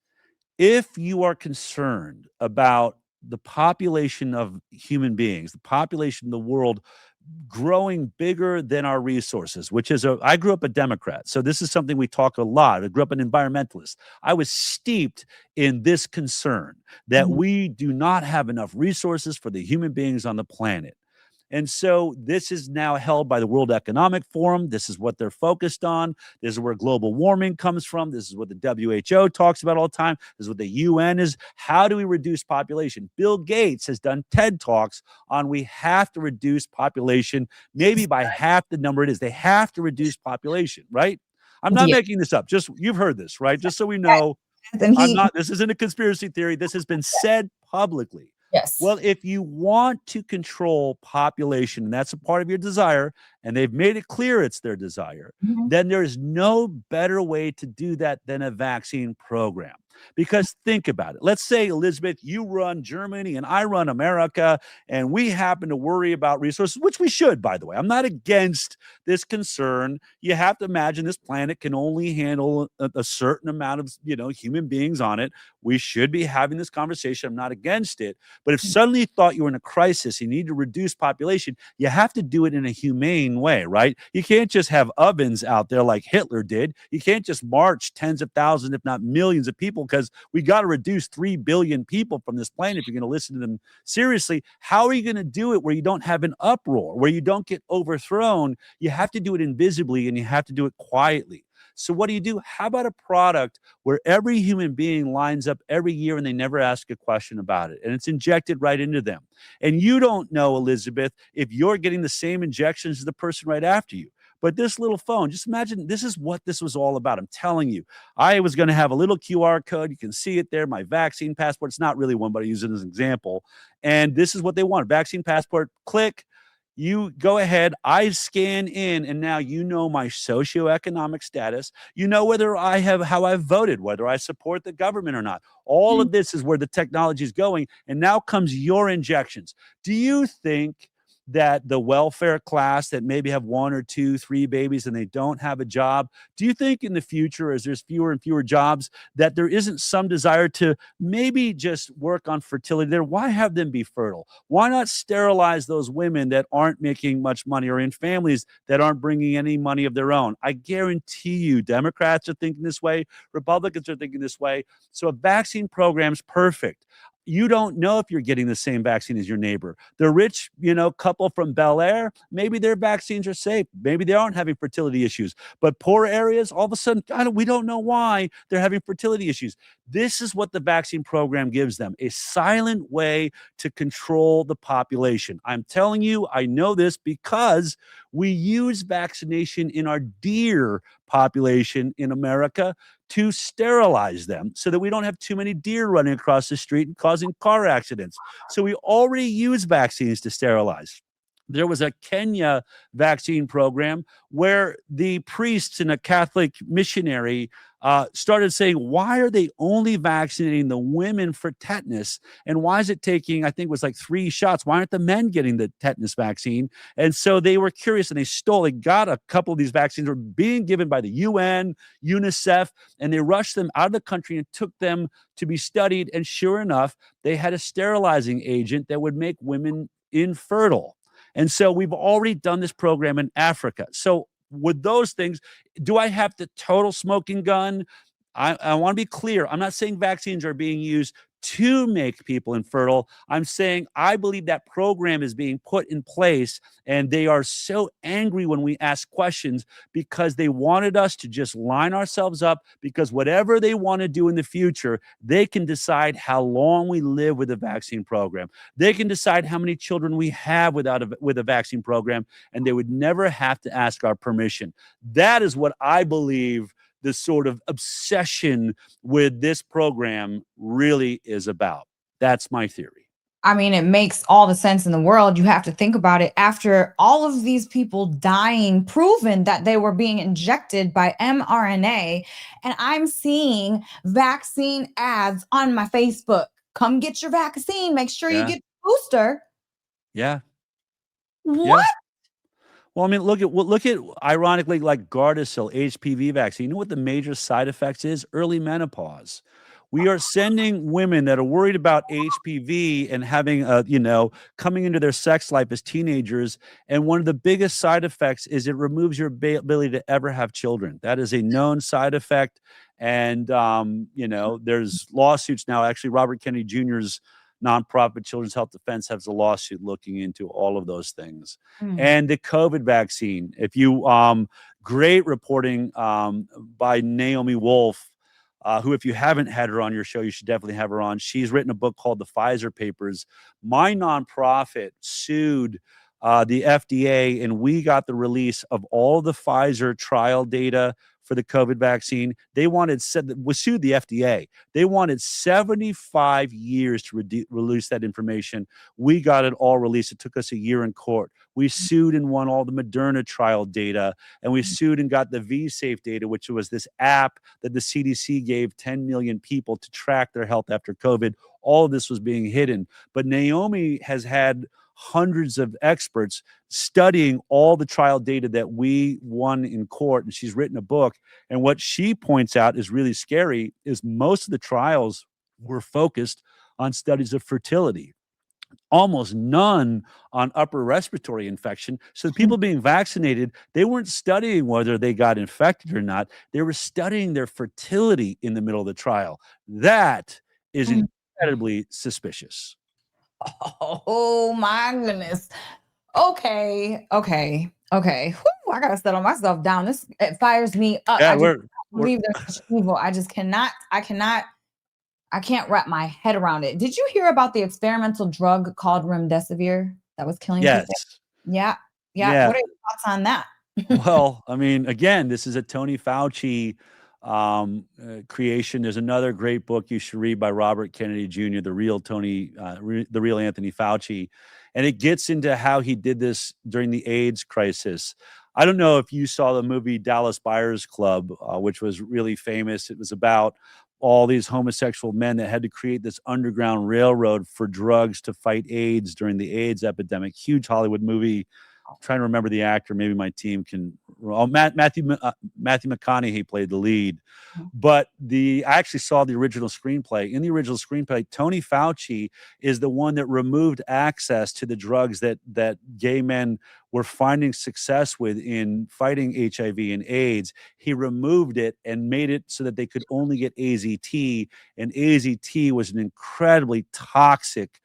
If you are concerned about the population of human beings, the population of the world growing bigger than our resources, which is I grew up a Democrat. So this is something we talk a lot. I grew up an environmentalist. I was steeped in this concern that we do not have enough resources for the human beings on the planet. And so this is now held by the World Economic Forum. This is what they're focused on. This is where global warming comes from. This is what the WHO talks about all the time. This is what the UN is. How do we reduce population? Bill Gates has done TED Talks on we have to reduce population, maybe by half the number it is. They have to reduce population, right? I'm not making this up. Just you've heard this, right? Just so we know, this isn't a conspiracy theory. This has been said publicly. Yes. Well, if you want to control population, and that's a part of your desire, and they've made it clear it's their desire, then there is no better way to do that than a vaccine program. Because think about it. Let's say, Elisabeth, you run Germany and I run America, and we happen to worry about resources, which we should, by the way. I'm not against this concern. You have to imagine this planet can only handle a certain amount of, human beings on it. We should be having this conversation. I'm not against it. But if suddenly you thought you were in a crisis, you need to reduce population, you have to do it in a humane way, right? You can't just have ovens out there like Hitler did. You can't just march tens of thousands, if not millions of people, because we got to reduce 3 billion people from this planet if you're going to listen to them seriously. How are you going to do it where you don't have an uproar, where you don't get overthrown? You have to do it invisibly, and you have to do it quietly. So what do? How about a product where every human being lines up every year and they never ask a question about it, and it's injected right into them? And you don't know, Elisabeth, if you're getting the same injections as the person right after you. But this little phone, just imagine, this is what this was all about. I'm telling you, I was going to have a little QR code. You can see it there, my vaccine passport. It's not really one, but I use it as an example. And this is what they want. Vaccine passport, click. You go ahead, I scan in, and now you know my socioeconomic status. You know how I've voted, whether I support the government or not. All of this is where the technology is going. And now comes your injections. Do you think that the welfare class that maybe have 1 or 2, 3 babies and they don't have a job, do you think in the future, as there's fewer and fewer jobs, that there isn't some desire to maybe just work on fertility there? Why have them be fertile? Why not sterilize those women that aren't making much money or in families that aren't bringing any money of their own? I guarantee you Democrats are thinking this way, Republicans are thinking this way. So a vaccine program's perfect. You don't know if you're getting the same vaccine as your neighbor. The rich, couple from Bel Air, maybe their vaccines are safe. Maybe they aren't having fertility issues. But poor areas, all of a sudden, we don't know why they're having fertility issues. This is what the vaccine program gives them, a silent way to control the population. I'm telling you, I know this because we use vaccination in our deer population in America to sterilize them so that we don't have too many deer running across the street and causing car accidents. So we already use vaccines to sterilize. There was a Kenya vaccine program where the priests and a Catholic missionary started saying, why are they only vaccinating the women for tetanus? And why is it taking, I think it was like 3 shots? Why aren't the men getting the tetanus vaccine? And so they were curious and they got a couple of these vaccines were being given by the UN, UNICEF, and they rushed them out of the country and took them to be studied. And sure enough, they had a sterilizing agent that would make women infertile. And so we've already done this program in Africa. So with those things, do I have the total smoking gun? I want to be clear. I'm not saying vaccines are being used to make people infertile. I'm saying I believe that program is being put in place, and they are so angry when we ask questions because they wanted us to just line ourselves up, because whatever they want to do in the future, they can decide how long we live with a vaccine program. They can decide how many children we have with a vaccine program, and they would never have to ask our permission. That is what I believe the sort of obsession with this program really is about. That's my theory. I mean, it makes all the sense in the world. You have to think about it. After all of these people dying, proven that they were being injected by mRNA, and I'm seeing vaccine ads on my Facebook. Come get your vaccine. Make sure you get the booster. Yeah. What? Yeah. Well, I mean, look at ironically, like Gardasil, HPV vaccine. You know what the major side effects is? Early menopause. We are sending women that are worried about HPV and having, coming into their sex life as teenagers. And one of the biggest side effects is it removes your ability to ever have children. That is a known side effect. And, there's lawsuits now. Actually, Robert Kennedy Jr.'s nonprofit Children's Health Defense has a lawsuit looking into all of those things. And the COVID vaccine, great reporting by Naomi Wolf, who, if you haven't had her on your show, you should definitely have her on. She's written a book called The Pfizer Papers. My nonprofit sued the FDA, and we got the release of all the Pfizer trial data for the COVID vaccine. We sued the FDA. They wanted 75 years to release that information. We got it all released. It took us a year in court. We sued and won all the Moderna trial data, and we sued and got the V-Safe data, which was this app that the CDC gave 10 million people to track their health after COVID. All of this was being hidden. But Naomi has had hundreds of experts studying all the trial data that we won in court, and she's written a book. And what she points out is really scary is most of the trials were focused on studies of fertility, almost none on upper respiratory infection. So the people being vaccinated, they weren't studying whether they got infected or not. They were studying their fertility in the middle of the trial. That is incredibly suspicious. Oh my goodness. Okay. Whew, I gotta settle myself down. It fires me up. Yeah, I just believe there's such evil. I can't wrap my head around it. Did you hear about the experimental drug called remdesivir that was killing people? Yeah. What are your thoughts on that? Well, I mean, again, this is a Tony Fauci creation. There's another great book you should read by Robert Kennedy Jr., the real Anthony Fauci, and it gets into how he did this during the AIDS crisis. I don't know if you saw the movie Dallas Buyers Club, which was really famous. It was about all these homosexual men that had to create this underground railroad for drugs to fight AIDS during the AIDS epidemic. Huge Hollywood movie. I'm trying to remember the actor. Maybe my team can. Oh, Matthew McConaughey played the lead. But I actually saw the original screenplay. In the original screenplay, Tony Fauci is the one that removed access to the drugs that gay men were finding success with in fighting HIV and AIDS. He removed it and made it so that they could only get AZT, and AZT was an incredibly toxic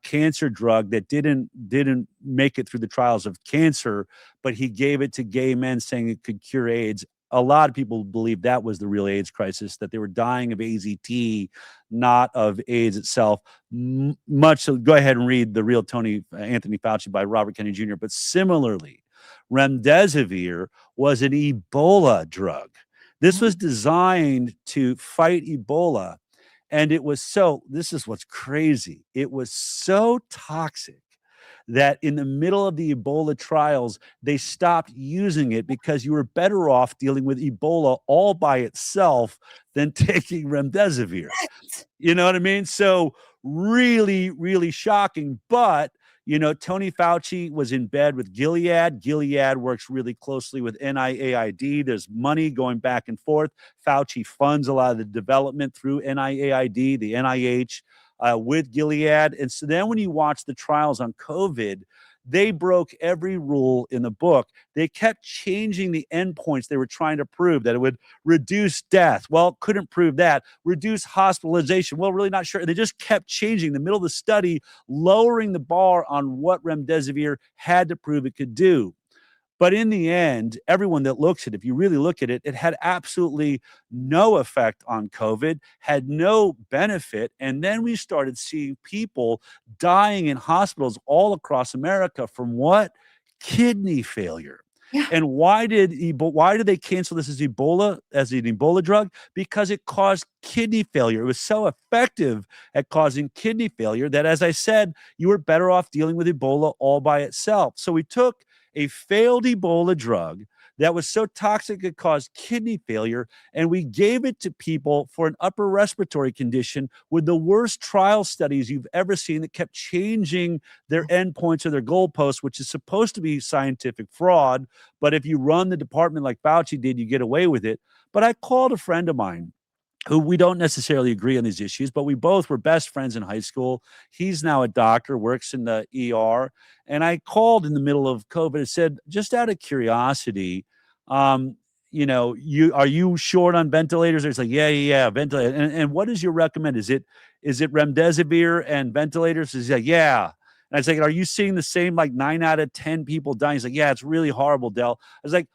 cancer drug that didn't make it through the trials of cancer, but he gave it to gay men saying it could cure AIDS. A lot of people believe that was the real AIDS crisis, that they were dying of AZT, not of AIDS itself. Much so, go ahead and read The Real Anthony Fauci by Robert Kennedy Jr. But similarly, remdesivir was an Ebola drug. This was designed to fight Ebola. And this is what's crazy. It was so toxic that in the middle of the Ebola trials, they stopped using it because you were better off dealing with Ebola all by itself than taking remdesivir. You know what I mean? So really, really shocking. But, Tony Fauci was in bed with Gilead. Gilead works really closely with NIAID. There's money going back and forth. Fauci funds a lot of the development through NIAID, the NIH, with Gilead. And so then when you watch the trials on COVID, they broke every rule in the book. They kept changing the endpoints they were trying to prove, that it would reduce death. Well, couldn't prove that. Reduce hospitalization. Well, really not sure. They just kept changing in the middle of the study, lowering the bar on what remdesivir had to prove it could do. But in the end, everyone that looks at it, if you really look at it, it had absolutely no effect on COVID, had no benefit. And then we started seeing people dying in hospitals all across America from what? Kidney failure. Yeah. And why did they cancel this as an Ebola drug? Because it caused kidney failure. It was so effective at causing kidney failure that, as I said, you were better off dealing with Ebola all by itself. So we took a failed Ebola drug that was so toxic it caused kidney failure, and we gave it to people for an upper respiratory condition with the worst trial studies you've ever seen that kept changing their endpoints or their goalposts, which is supposed to be scientific fraud. But if you run the department like Fauci did, you get away with it. But I called a friend of mine who we don't necessarily agree on these issues, but we both were best friends in high school. He's now a doctor, works in the ER. And I called in the middle of COVID and said, just out of curiosity, are you short on ventilators? It's like, yeah, ventilator. And what does you recommend? Is it remdesivir and ventilators? He's like, yeah. And I was like, are you seeing the same, like 9 out of 10 people dying? He's like, yeah, it's really horrible, Del. I was like,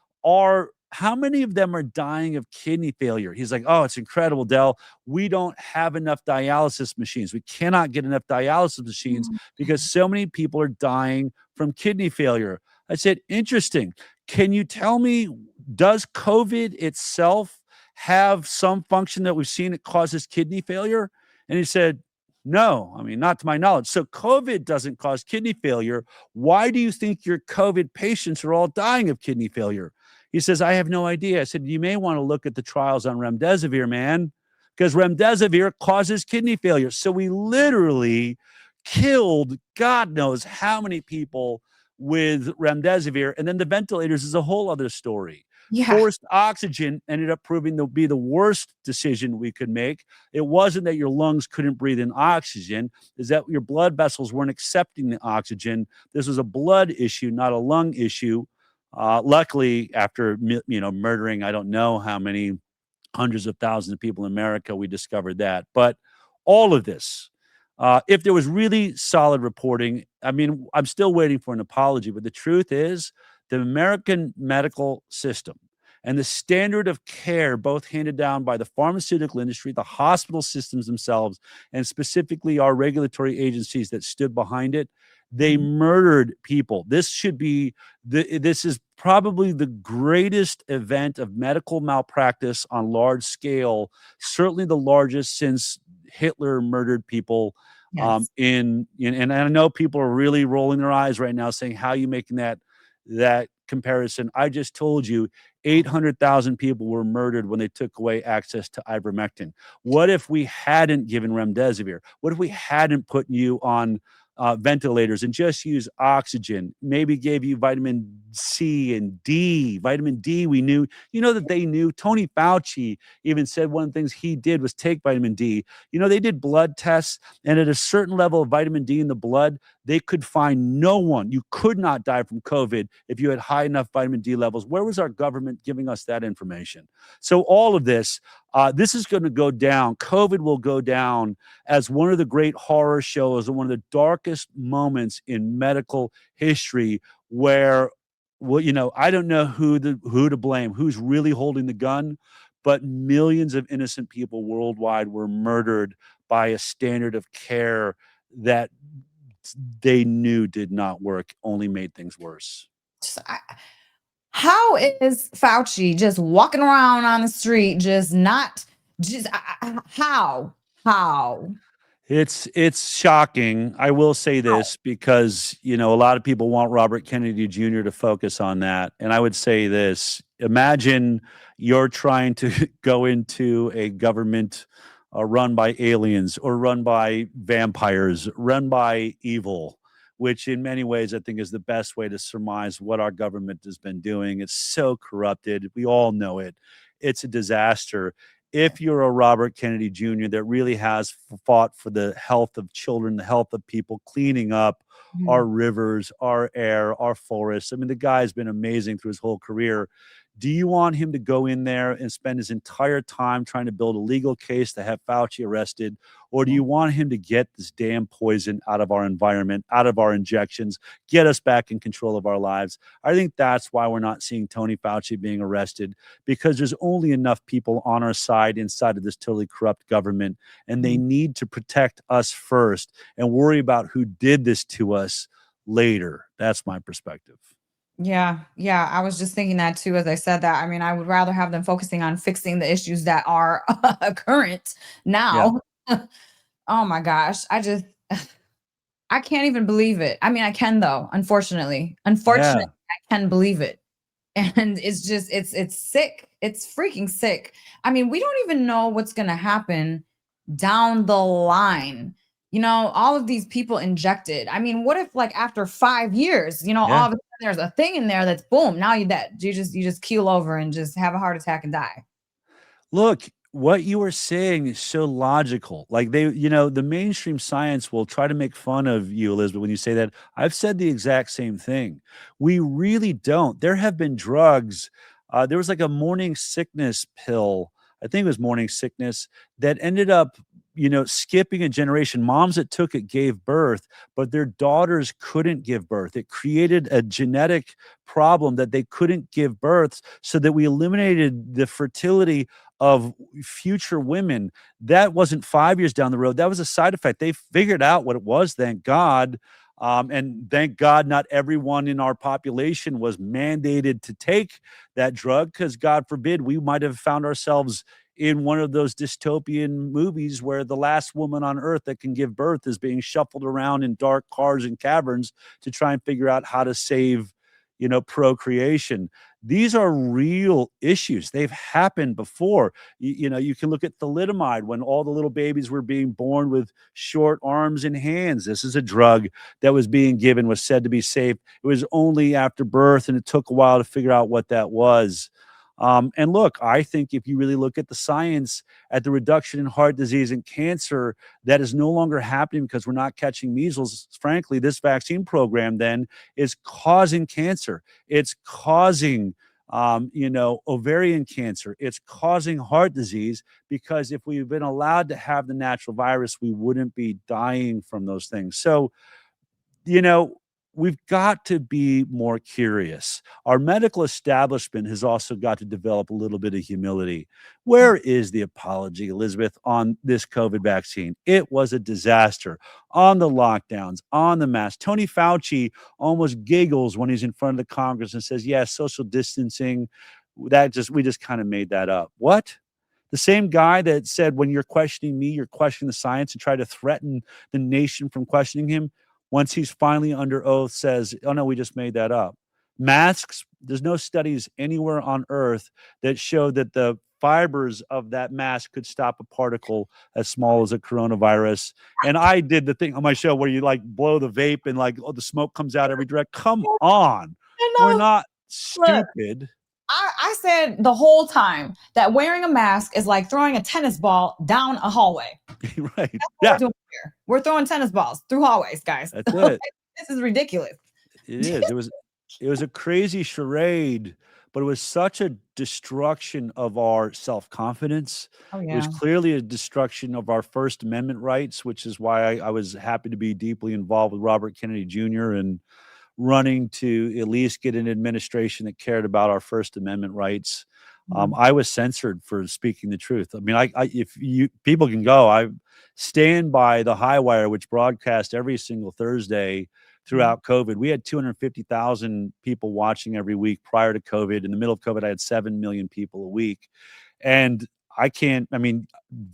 how many of them are dying of kidney failure? He's like, oh, it's incredible, Del. We don't have enough dialysis machines. We cannot get enough dialysis machines because so many people are dying from kidney failure. I said, interesting. Can you tell me, does COVID itself have some function that we've seen that causes kidney failure? And he said, no, not to my knowledge. So COVID doesn't cause kidney failure. Why do you think your COVID patients are all dying of kidney failure? He says, I have no idea. I said, you may want to look at the trials on remdesivir, man, because remdesivir causes kidney failure. So we literally killed God knows how many people with remdesivir. And then the ventilators is a whole other story. Yeah. Forced oxygen ended up proving to be the worst decision we could make. It wasn't that your lungs couldn't breathe in oxygen, is that your blood vessels weren't accepting the oxygen. This was a blood issue, not a lung issue. Luckily, after murdering, I don't know how many hundreds of thousands of people in America, we discovered that. But all of this, if there was really solid reporting, I'm still waiting for an apology. But the truth is, the American medical system and the standard of care, both handed down by the pharmaceutical industry, the hospital systems themselves, and specifically our regulatory agencies that stood behind it, they murdered people. This is probably the greatest event of medical malpractice on large scale, certainly the largest since Hitler murdered people. Yes. And I know people are really rolling their eyes right now saying, how are you making that comparison? I just told you 800,000 people were murdered when they took away access to ivermectin. What if we hadn't given remdesivir? What if we hadn't put you on ventilators and just use oxygen? Maybe gave you vitamin C and D. Vitamin D, we knew, that they knew. Tony Fauci even said one of the things he did was take vitamin D. They did blood tests, and at a certain level of vitamin D in the blood, they could find no one. You could not die from COVID if you had high enough vitamin D levels. Where was our government giving us that information? So all of this, this is going to go down. COVID will go down as one of the great horror shows and one of the darkest moments in medical history where, I don't know who to blame, who's really holding the gun, but millions of innocent people worldwide were murdered by a standard of care that they knew did not work, only made things worse. How is Fauci just walking around on the street, how? It's shocking. I will say this because, a lot of people want Robert Kennedy Jr. to focus on that. And I would say this: imagine you're trying to go into a government run by aliens or run by vampires, run by evil, which in many ways I think is the best way to surmise what our government has been doing. It's so corrupted. We all know it. It's a disaster. If you're a Robert Kennedy Jr. that really has fought for the health of children, the health of people, cleaning up our rivers, our air, our forests. I mean, the guy's been amazing through his whole career. Do you want him to go in there and spend his entire time trying to build a legal case to have Fauci arrested? Or do you want him to get this damn poison out of our environment, out of our injections, get us back in control of our lives? I think that's why we're not seeing Tony Fauci being arrested, because there's only enough people on our side inside of this totally corrupt government, and they need to protect us first and worry about who did this to us later. That's my perspective. Yeah. I was just thinking that too, as I said that. I mean, I would rather have them focusing on fixing the issues that are current now. Yeah. Oh my gosh. I can't even believe it. I mean, I can though, unfortunately. I can believe it. And it's just, it's sick. It's freaking sick. I mean, we don't even know what's going to happen down the line. All of these people injected. I mean, what if like after 5 years, all of a sudden there's a thing in there that's boom, now you're dead. You just keel over and just have a heart attack and die. Look, what you were saying is so logical. Like the mainstream science will try to make fun of you, Elizabeth, when you say that. I've said the exact same thing. We really don't. There have been drugs. There was like a morning sickness pill. I think it was morning sickness that ended up, skipping a generation. Moms that took it gave birth, but their daughters couldn't give birth. It created a genetic problem that they couldn't give birth, so that we eliminated the fertility of future women. That wasn't 5 years down the road. That was a side effect. They figured out what it was, thank God. And thank God not everyone in our population was mandated to take that drug, because God forbid we might have found ourselves in one of those dystopian movies where the last woman on earth that can give birth is being shuffled around in dark cars and caverns to try and figure out how to save, procreation. These are real issues. They've happened before. You can look at thalidomide when all the little babies were being born with short arms and hands. This is a drug that was being given, was said to be safe. It was only after birth, and it took a while to figure out what that was. And look, I think if you really look at the science, at the reduction in heart disease and cancer, that is no longer happening because we're not catching measles. Frankly, this vaccine program then is causing cancer. It's causing, ovarian cancer. It's causing heart disease, because if we've been allowed to have the natural virus, we wouldn't be dying from those things. So, we've got to be more curious. Our medical establishment has also got to develop a little bit of humility. Where is the apology, Elizabeth, on this COVID vaccine? It was a disaster. On the lockdowns, on the mask. Tony Fauci almost giggles when he's in front of the Congress and says, yeah, social distancing, we just kind of made that up. What? The same guy that said, when you're questioning me, you're questioning the science, and try to threaten the nation from questioning him, once he's finally under oath, says, oh, no, we just made that up. Masks, there's no studies anywhere on earth that show that the fibers of that mask could stop a particle as small as a coronavirus. And I did the thing on my show where you like blow the vape and like, oh, the smoke comes out every direct. Come on. We're not Look, stupid. I said the whole time that wearing a mask is like throwing a tennis ball down a hallway. Right. That's what Yeah. we're doing here. We're throwing tennis balls through hallways, guys. That's it. This is ridiculous. It is. It was a crazy charade, but it was such a destruction of our self-confidence. Oh, It was yeah. clearly a destruction of our First Amendment rights, which is why I was happy to be deeply involved with Robert Kennedy Jr. and running to at least get an administration that cared about our First Amendment rights. I was censored for speaking the truth. I mean, if people can go, I stand by the HighWire, which broadcast every single Thursday throughout COVID. We had 250,000 people watching every week prior to COVID. In the middle of COVID, I had 7 million people a week. And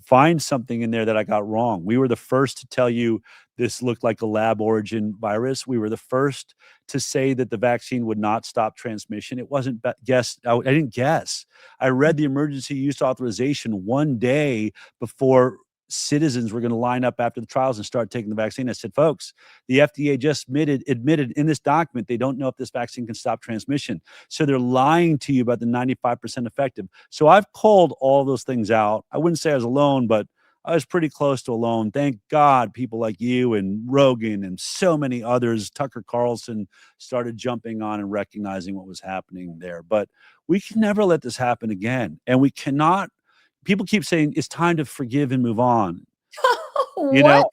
find something in there that I got wrong. We were the first to tell you this looked like a lab origin virus. We were the first to say that the vaccine would not stop transmission. It wasn't I didn't guess. I read the emergency use authorization one day before citizens were going to line up after the trials and start taking the vaccine. I said, folks, the FDA just admitted in this document they don't know if this vaccine can stop transmission. So they're lying to you about the 95% effective. So I've called all those things out. I wouldn't say I was alone, but I was pretty close to alone. Thank God people like you and Rogan and so many others, Tucker Carlson, started jumping on and recognizing what was happening there. But we can never let this happen again. And we cannot. People keep saying it's time to forgive and move on.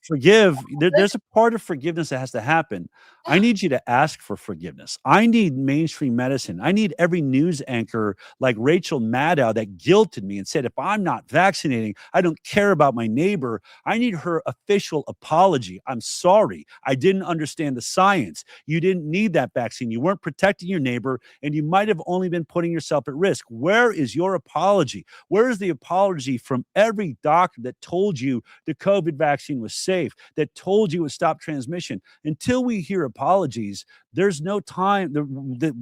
Forgive. There's a part of forgiveness that has to happen. I need you to ask for forgiveness. I need mainstream medicine. I need every news anchor like Rachel Maddow that guilted me and said, if I'm not vaccinating, I don't care about my neighbor. I need her official apology. I'm sorry. I didn't understand the science. You didn't need that vaccine. You weren't protecting your neighbor, and you might have only been putting yourself at risk. Where is your apology? Where is the apology from every doctor that told you the COVID vaccine was safe, that told you it would stop transmission? Until we hear apologies, there's no time.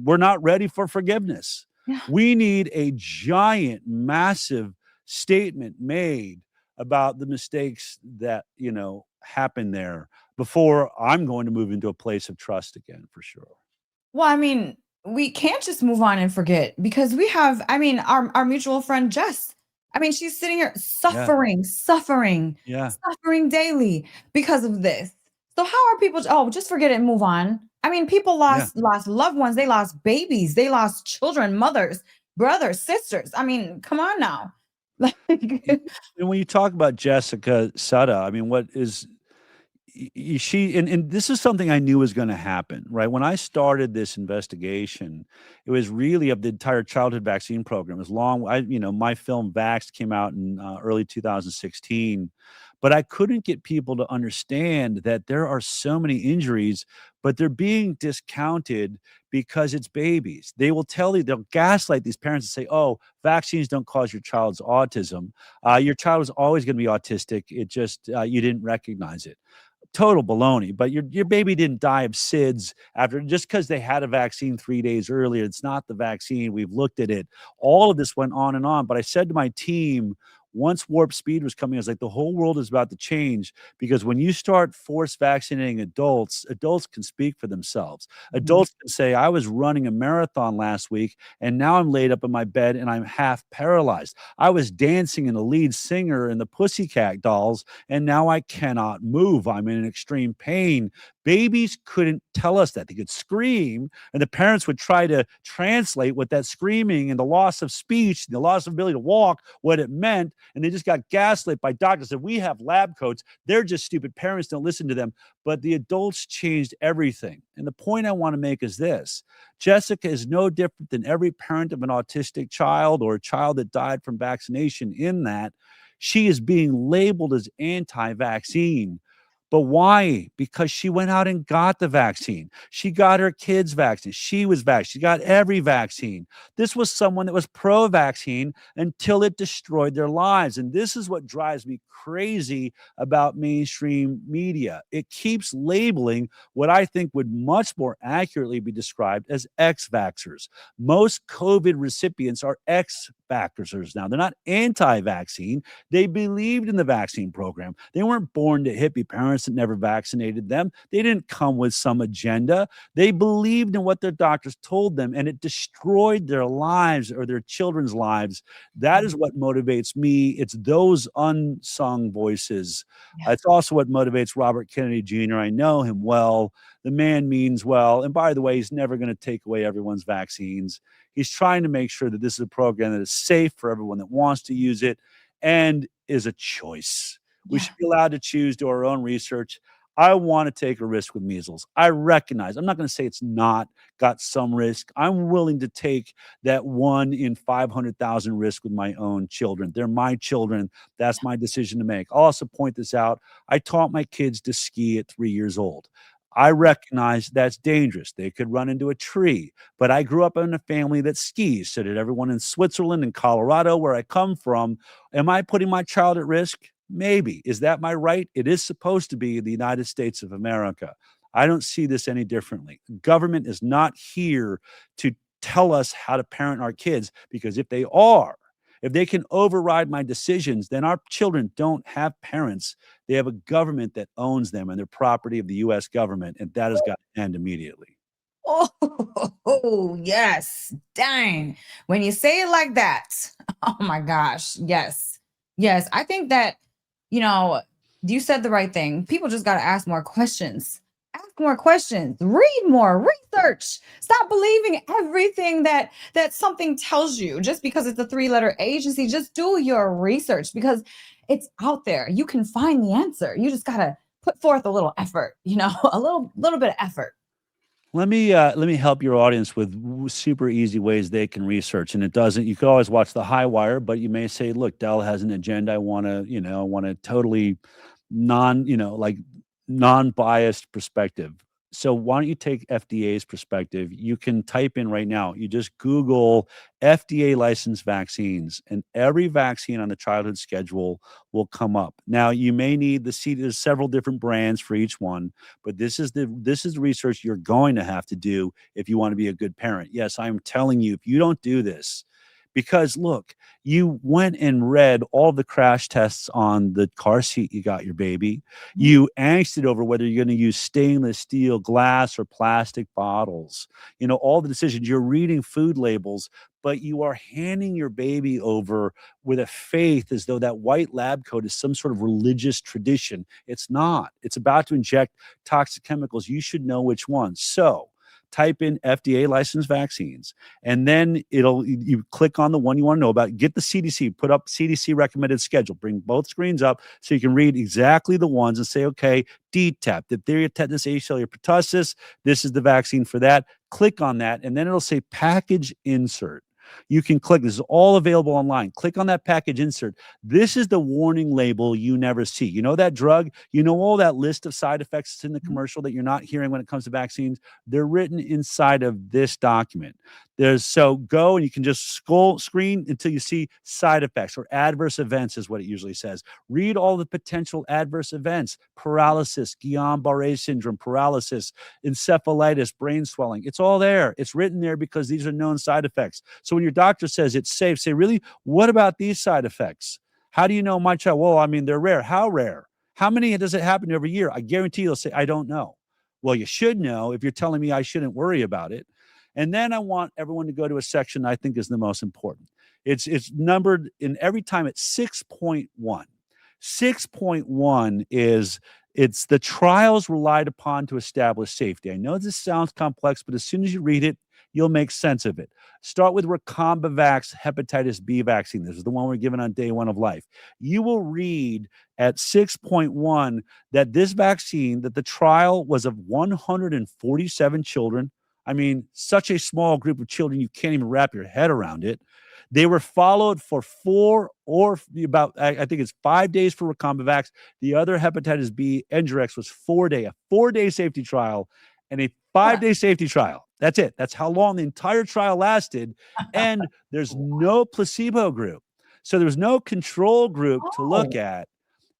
We're not ready for forgiveness. Yeah. We need a giant, massive statement made about the mistakes that, happened there before I'm going to move into a place of trust again, for sure. Well, I mean, we can't just move on and forget because we have, our mutual friend, Jess. She's sitting here suffering daily because of this. So how are people? Oh, just forget it and move on. People lost loved ones. They lost babies. They lost children, mothers, brothers, sisters. Come on now. And when you talk about Jessica Sutta, what is she? And this is something I knew was going to happen, right? When I started this investigation, it was really of the entire childhood vaccine program. As long, my film Vaxxed came out in early 2016. But I couldn't get people to understand that there are so many injuries, but they're being discounted because it's babies. They will tell you, they'll gaslight these parents and say, oh, vaccines don't cause your child's autism. Your child was always going to be autistic. It just, you didn't recognize it. Total baloney. But your baby didn't die of SIDS just because they had a vaccine 3 days earlier. It's not the vaccine. We've looked at it. All of this went on and on. But I said to my team, once Warp Speed was coming, I was like, the whole world is about to change, because when you start force vaccinating adults can speak for themselves. Adults can say, I was running a marathon last week and now I'm laid up in my bed and I'm half paralyzed. I was dancing in the lead singer in the Pussycat Dolls and now I cannot move. I'm in extreme pain. Babies couldn't tell us that. They could scream, and the parents would try to translate what that screaming and the loss of speech, the loss of ability to walk, what it meant, and they just got gaslit by doctors. If we have lab coats, they're just stupid. Parents don't listen to them. But the adults changed everything. And the point I want to make is this. Jessica is no different than every parent of an autistic child or a child that died from vaccination, in that she is being labeled as anti-vaccine. But why? Because she went out and got the vaccine. She got her kids vaccine. She was vaccinated. She got every vaccine. This was someone that was pro-vaccine until it destroyed their lives. And this is what drives me crazy about mainstream media. It keeps labeling what I think would much more accurately be described as ex-vaxxers. Most COVID recipients are ex-vaxxers now. They're not anti-vaccine. They believed in the vaccine program. They weren't born to hippie parents that never vaccinated them. They didn't come with some agenda. They believed in what their doctors told them, and it destroyed their lives or their children's lives. That is what motivates me. It's those unsung voices. It's also what motivates Robert Kennedy Jr. I know him well. The man means well. And by the way, he's never going to take away everyone's vaccines. He's trying to make sure that this is a program that is safe for everyone that wants to use it and is a choice. We should be allowed to choose, do our own research. I want to take a risk with measles. I recognize, I'm not going to say it's not got some risk. I'm willing to take that 1 in 500,000 risk with my own children. They're my children. That's my decision to make. I'll also point this out. I taught my kids to ski at 3 years old. I recognize that's dangerous. They could run into a tree, but I grew up in a family that skis. So did everyone in Switzerland and Colorado, where I come from. Am I putting my child at risk? Maybe. Is that my right? It is supposed to be the United States of America. I don't see this any differently. Government is not here to tell us how to parent our kids, because if they can override my decisions, then our children don't have parents. They have a government that owns them, and they're property of the U.S. government, and that has got to end immediately. Oh, yes. Dang. When you say it like that, oh my gosh. Yes. Yes. I think that, you said the right thing. People just got to ask more questions. Ask more questions, read more, research. Stop believing everything that something tells you just because it's a 3-letter agency. Just do your research, because it's out there. You can find the answer. You just got to put forth a little effort, a little bit of effort. Let me help your audience with super easy ways they can research. And it doesn't, you could always watch the HighWire, but you may say, look, Dell has an agenda. I want to totally non-biased perspective. So why don't you take FDA's perspective? You can type in right now, you just Google FDA licensed vaccines, and every vaccine on the childhood schedule will come up. Now, you may need there's several different brands for each one, but this is the research you're going to have to do if you want to be a good parent. Yes, I'm telling you, if you don't do this, because look, you went and read all the crash tests on the car seat you got your baby. You angsted over whether you're going to use stainless steel, glass, or plastic bottles. All the decisions. You're reading food labels, but you are handing your baby over with a faith as though that white lab coat is some sort of religious tradition. It's not. It's about to inject toxic chemicals. You should know which ones. So type in FDA licensed vaccines, and then you click on the one you want to know about. Get the CDC, put up CDC recommended schedule, bring both screens up so you can read exactly the ones and say, okay, DTaP, diphtheria, tetanus, acellular pertussis, this is the vaccine for that. Click on that, and then it'll say package insert. You can click. This is all available online. Click on that package insert. This is the warning label you never see. You know that drug? You know all that list of side effects in the commercial that you're not hearing when it comes to vaccines? They're written inside of this document. So go and you can just screen until you see side effects or adverse events is what it usually says. Read all the potential adverse events: paralysis, Guillain-Barré syndrome, paralysis, encephalitis, brain swelling. It's all there. It's written there because these are known side effects. So when your doctor says it's safe, say, really, what about these side effects? How do you know my child? Well, they're rare. How rare? How many does it happen every year? I guarantee you'll say, I don't know. Well, you should know if you're telling me I shouldn't worry about it. And then I want everyone to go to a section I think is the most important. It's numbered in every time at 6.1. 6.1 is it's the trials relied upon to establish safety. I know this sounds complex, but as soon as you read it, you'll make sense of it. Start with Recombivac's hepatitis B vaccine. This is the one we're given on day 1 of life. You will read at 6.1 that this vaccine, that the trial was of 147 children. Such a small group of children, you can't even wrap your head around it. They were followed for 4 or about, I think it's 5 days for Recombivac's. The other hepatitis B, Endurex, was 4-day, a 4-day safety trial and a 5-day safety trial. That's it. That's how long the entire trial lasted. And there's no placebo group. So there was no control group to look at.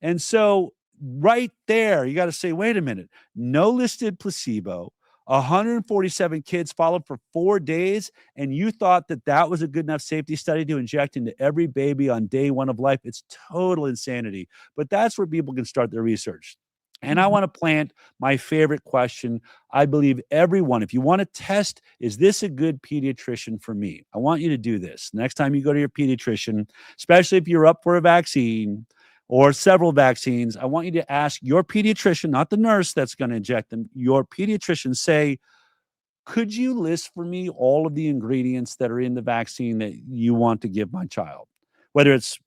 And so right there, you got to say, wait a minute, no listed placebo, 147 kids followed for 4 days, and you thought that that was a good enough safety study to inject into every baby on day 1 of life. It's total insanity. But that's where people can start their research. And I want to plant my favorite question. I believe everyone, if you want to test, is this a good pediatrician for me? I want you to do this. Next time you go to your pediatrician, especially if you're up for a vaccine or several vaccines, I want you to ask your pediatrician, not the nurse that's going to inject them, your pediatrician, say, could you list for me all of the ingredients that are in the vaccine that you want to give my child? Whether it's,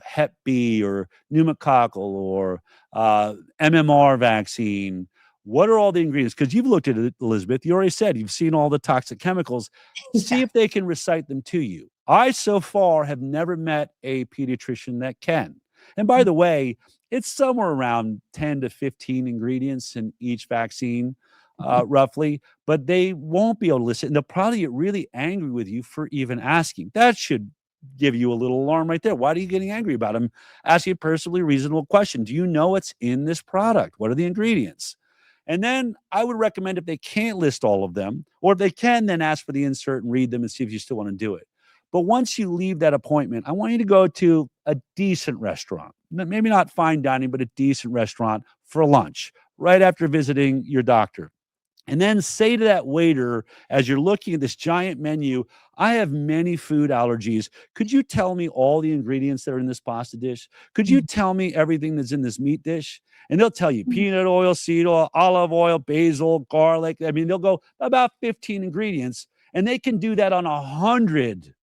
Hep B or pneumococcal or MMR vaccine. What are all the ingredients? Because you've looked at it, Elisabeth. You already said you've seen all the toxic chemicals. See if they can recite them to you. I, so far, have never met a pediatrician that can. And by the way, it's somewhere around 10 to 15 ingredients in each vaccine, roughly, but they won't be able to listen. And they'll probably get really angry with you for even asking. That should give you a little alarm right there. Why are you getting angry about them? Ask you a perfectly reasonable question. Do you know what's in this product? What are the ingredients? And then I would recommend, if they can't list all of them, or if they can, then ask for the insert and read them and see if you still want to do it. But once you leave that appointment, I want you to go to a decent restaurant, maybe not fine dining, but a decent restaurant for lunch right after visiting your doctor. And then say to that waiter, as you're looking at this giant menu, I have many food allergies. Could you tell me all the ingredients that are in this pasta dish? Could you tell me everything that's in this meat dish? And they'll tell you peanut oil, seed oil, olive oil, basil, garlic. I mean, they'll go about 15 ingredients, and they can do that on 100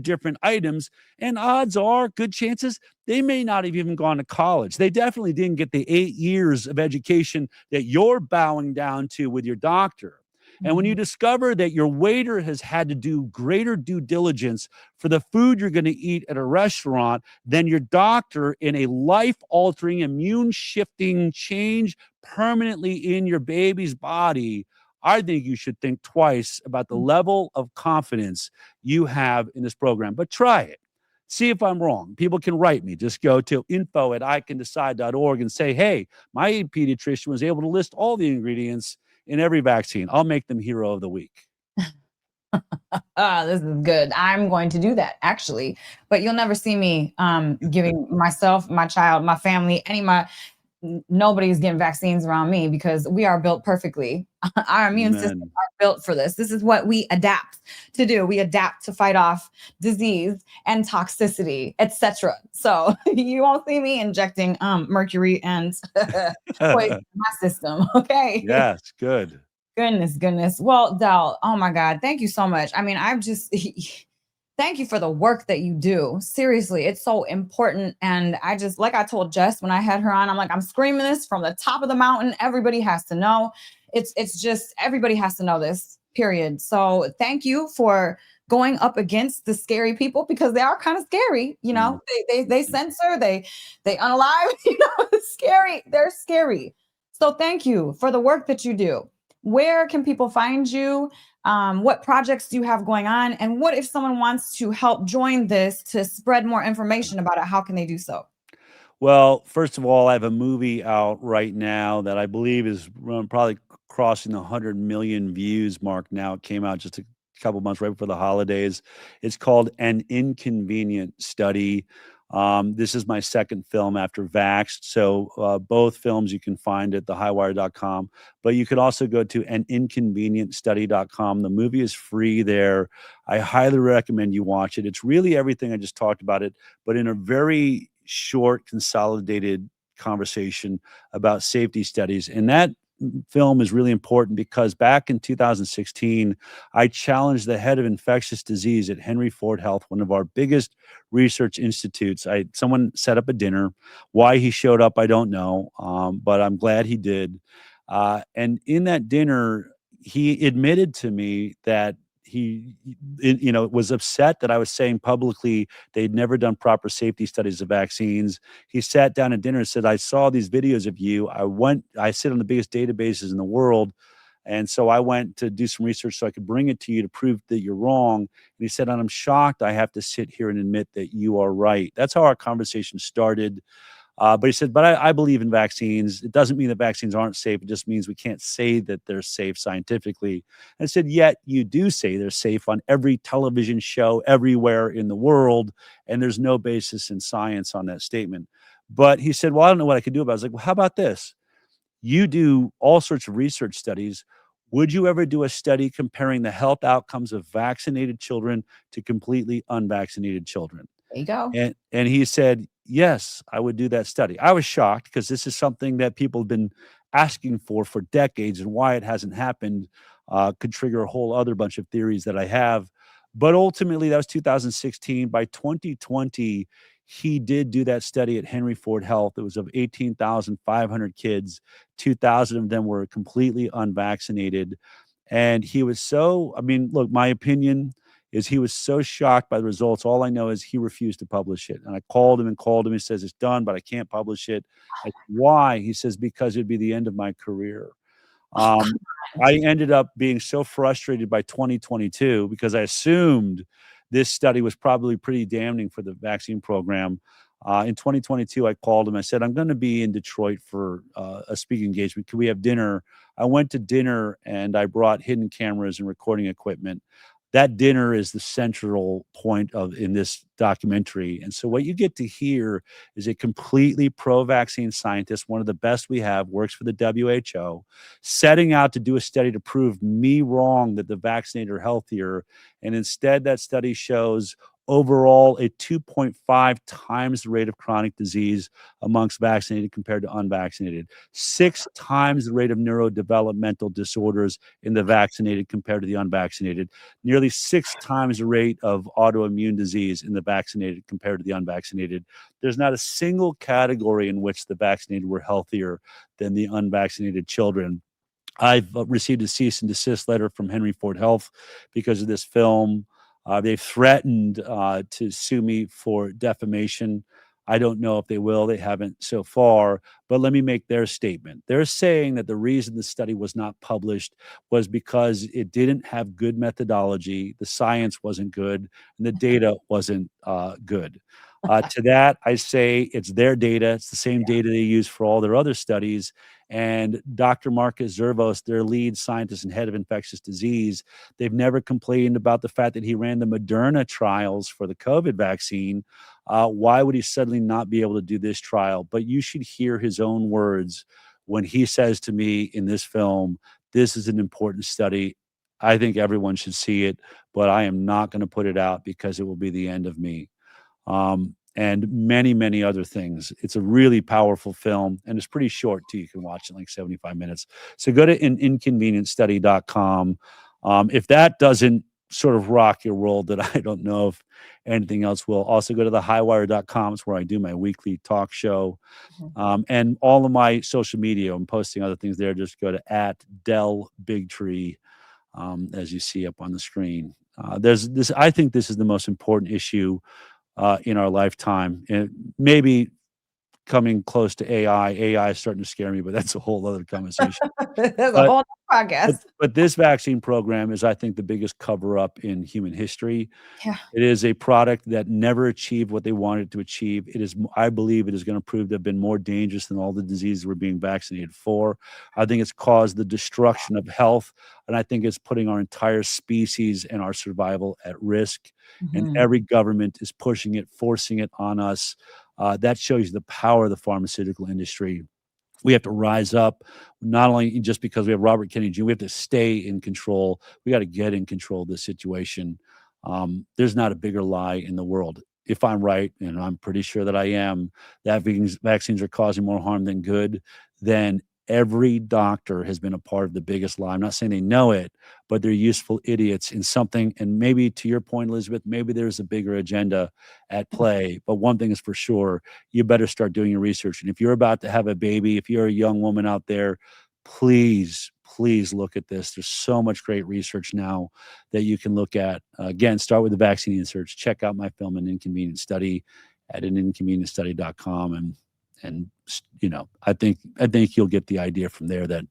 different items, and odds are, good chances, they may not have even gone to college. They definitely didn't get the 8 years of education that you're bowing down to with your doctor. And when you discover that your waiter has had to do greater due diligence for the food you're going to eat at a restaurant than your doctor in a life-altering, immune-shifting change permanently in your baby's body, I think you should think twice about the level of confidence you have in this program. But try it. See if I'm wrong. People can write me. Just go to info@icandecide.org and say, hey, my pediatrician was able to list all the ingredients in every vaccine. I'll make them hero of the week. This is good. I'm going to do that, actually. But you'll never see me giving myself, my child, my family, nobody's getting vaccines around me, because we are built perfectly. Our immune system are built for this. This is what we adapt to do. We adapt to fight off disease and toxicity, etc. So you won't see me injecting mercury and poison in my system. Okay. Yes, good. Goodness. Well, Del, oh my God, thank you so much. I mean, thank you for the work that you do. Seriously, it's so important. And I just, like I told Jess when I had her on, I'm like, I'm screaming this from the top of the mountain. Everybody has to know. It's just, everybody has to know this, period. So thank you for going up against the scary people, because they are kind of scary. They censor, they unalive, it's scary. They're scary. So thank you for the work that you do. Where can people find you? What projects do you have going on? And what if someone wants to help join this to spread more information about it? How can they do so? Well, first of all, I have a movie out right now that I believe is probably crossing the 100 million views mark now. It came out just a couple months right before the holidays. It's called An Inconvenient Study. This is my second film after Vaxxed. So both films you can find at thehighwire.com, but you could also go to aninconvenientstudy.com. The movie is free there. I highly recommend you watch it. It's really everything I just talked about it, but in a very short, consolidated conversation about safety studies. And that film is really important because back in 2016, I challenged the head of infectious disease at Henry Ford Health, one of our biggest research institutes. Someone set up a dinner. Why he showed up, I don't know, but I'm glad he did. And in that dinner, he admitted to me that was upset that I was saying publicly they'd never done proper safety studies of vaccines. He sat down at dinner and said, I saw these videos of you. I sit on the biggest databases in the world. And so I went to do some research so I could bring it to you to prove that you're wrong. And he said, and I'm shocked I have to sit here and admit that you are right. That's how our conversation started. But he said, but I believe in vaccines. It doesn't mean that vaccines aren't safe. It just means we can't say that they're safe scientifically. And I said, yet you do say they're safe on every television show everywhere in the world. And there's no basis in science on that statement. But he said, well, I don't know what I could do about it. I was like, well, how about this? You do all sorts of research studies. Would you ever do a study comparing the health outcomes of vaccinated children to completely unvaccinated children? There you go. And he said, yes, I would do that study. I was shocked because this is something that people have been asking for decades, and why it hasn't happened could trigger a whole other bunch of theories that I have. But ultimately, that was 2016. By 2020, he did do that study at Henry Ford Health. It was of 18,500 kids. 2,000 of them were completely unvaccinated. And he was so, I mean, look, my opinion is he was so shocked by the results. All I know is he refused to publish it. And I called him. He says, it's done, but I can't publish it. I said, why? He says, because it'd be the end of my career. I ended up being so frustrated by 2022 because I assumed this study was probably pretty damning for the vaccine program. In 2022, I called him. I said, I'm going to be in Detroit for a speaking engagement. Can we have dinner? I went to dinner and I brought hidden cameras and recording equipment. That dinner is the central point in this documentary. And so what you get to hear is a completely pro-vaccine scientist, one of the best we have, works for the WHO, setting out to do a study to prove me wrong that the vaccinated are healthier. And instead, that study shows overall a 2.5 times the rate of chronic disease amongst vaccinated compared to unvaccinated, 6 times the rate of neurodevelopmental disorders in the vaccinated compared to the unvaccinated, nearly 6 times the rate of autoimmune disease in the vaccinated compared to the unvaccinated. There's not a single category in which the vaccinated were healthier than the unvaccinated children. I've received a cease and desist letter from Henry Ford Health because of this film. They've threatened to sue me for defamation. I don't know if they will. They haven't so far. But let me make their statement. They're saying that the reason the study was not published was because it didn't have good methodology, the science wasn't good, and the data wasn't good. To that, I say it's their data. It's the same data they use for all their other studies. And Dr. Marcus Zervos, their lead scientist and head of infectious disease, they've never complained about the fact that he ran the Moderna trials for the COVID vaccine. Why would he suddenly not be able to do this trial? But you should hear his own words when he says to me in this film, this is an important study. I think everyone should see it, but I am not going to put it out because it will be the end of me. And many, many other things. It's a really powerful film, and it's pretty short, too. You can watch it in like 75 minutes. So go to inconvenientstudy.com. If that doesn't sort of rock your world, that I don't know if anything else will. Also go to the HighWire.com. It's where I do my weekly talk show. And all of my social media, I'm posting other things there. Just go to @DellBigtree, as you see up on the screen. There's this. I think this is the most important issue in our lifetime, and maybe coming close to AI. AI is starting to scare me, but that's a whole other conversation. That's a whole podcast. But this vaccine program is, I think, the biggest cover-up in human history. Yeah. It is a product that never achieved what they wanted to achieve. It is, I believe, it is going to prove to have been more dangerous than all the diseases we're being vaccinated for. I think it's caused the destruction of health, and I think it's putting our entire species and our survival at risk. And every government is pushing it, forcing it on us. That shows you the power of the pharmaceutical industry. We have to rise up, not only just because we have Robert Kennedy Jr., we have to stay in control. We got to get in control of this situation. There's not a bigger lie in the world. If I'm right, and I'm pretty sure that I am, that vaccines are causing more harm than good, then every doctor has been a part of the biggest lie. I'm not saying they know it, but they're useful idiots in something. And maybe to your point, Elizabeth, maybe there's a bigger agenda at play. But one thing is for sure, you better start doing your research. And if you're about to have a baby, if you're a young woman out there, please, please look at this. There's so much great research now that you can look at. Again, start with the vaccine research. Check out my film, An Inconvenient Study, at aninconvenientstudy.com. And I think you'll get the idea from there that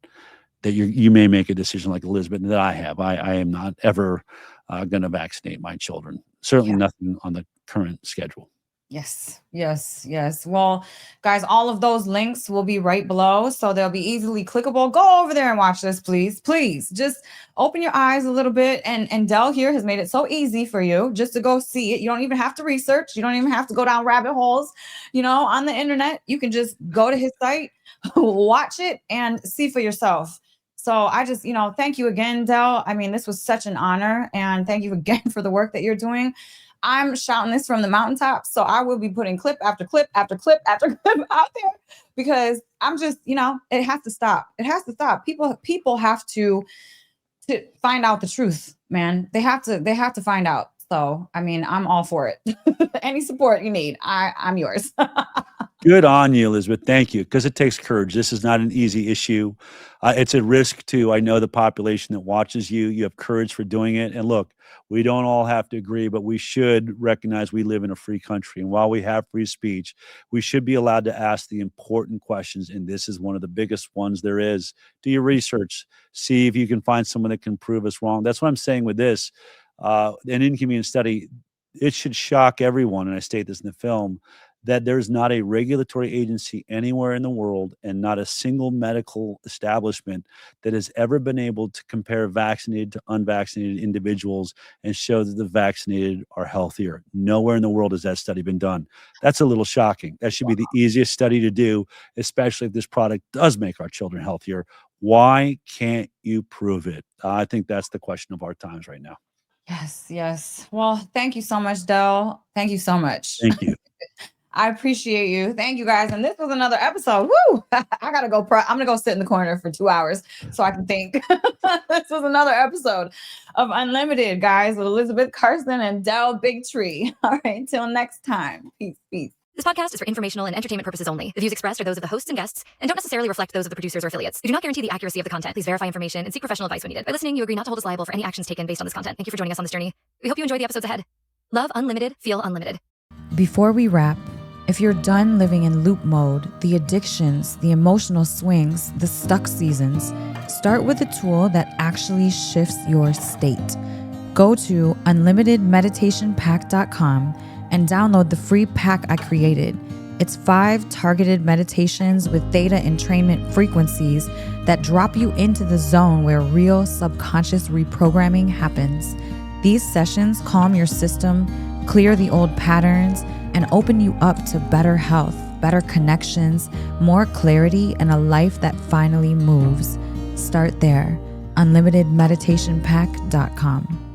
you may make a decision like Elisabeth that I have. I am not ever going to vaccinate my children. Certainly nothing on the current schedule. Yes. Well, guys, all of those links will be right below, so they'll be easily clickable. Go over there and watch this, please. Please, just open your eyes a little bit. And Del here has made it so easy for you just to go see it. You don't even have to research. You don't even have to go down rabbit holes, on the internet. You can just go to his site, watch it, and see for yourself. So I just, thank you again, Del. I mean, this was such an honor, and thank you again for the work that you're doing. I'm shouting this from the mountaintops, so I will be putting clip after clip after clip after clip out there, because I'm just, it has to stop. It has to stop. People have to find out the truth, man. They have to find out. So, I mean, I'm all for it. Any support you need, I'm yours. Good on you, Elisabeth. Thank you. Because it takes courage. This is not an easy issue. It's a risk to, I know, the population that watches you. You have courage for doing it. And look, we don't all have to agree, but we should recognize we live in a free country. And while we have free speech, we should be allowed to ask the important questions. And this is one of the biggest ones there is. Do your research. See if you can find someone that can prove us wrong. That's what I'm saying with this. An Inconvenient Study, it should shock everyone, and I state this in the film, that there's not a regulatory agency anywhere in the world and not a single medical establishment that has ever been able to compare vaccinated to unvaccinated individuals and show that the vaccinated are healthier. Nowhere in the world has that study been done. That's a little shocking. That should be the easiest study to do, especially if this product does make our children healthier. Why can't you prove it? I think that's the question of our times right now. Yes. Well, thank you so much, Del. Thank you so much. Thank you. I appreciate you. Thank you, guys. And this was another episode. Woo! I gotta go. I'm gonna go sit in the corner for 2 hours so I can think. This was another episode of Unlimited, guys, with Elisabeth Carson and Del Bigtree. All right, till next time. Peace. This podcast is for informational and entertainment purposes only. The views expressed are those of the hosts and guests and don't necessarily reflect those of the producers or affiliates. We do not guarantee the accuracy of the content. Please verify information and seek professional advice when needed. By listening, you agree not to hold us liable for any actions taken based on this content. Thank you for joining us on this journey. We hope you enjoy the episodes ahead. Love unlimited, feel unlimited. Before we wrap, if you're done living in loop mode, the addictions, the emotional swings, the stuck seasons, start with a tool that actually shifts your state. Go to unlimitedmeditationpack.com and download the free pack I created. It's 5 targeted meditations with theta entrainment frequencies that drop you into the zone where real subconscious reprogramming happens. These sessions calm your system, clear the old patterns, and open you up to better health, better connections, more clarity, and a life that finally moves. Start there. unlimitedmeditationpack.com.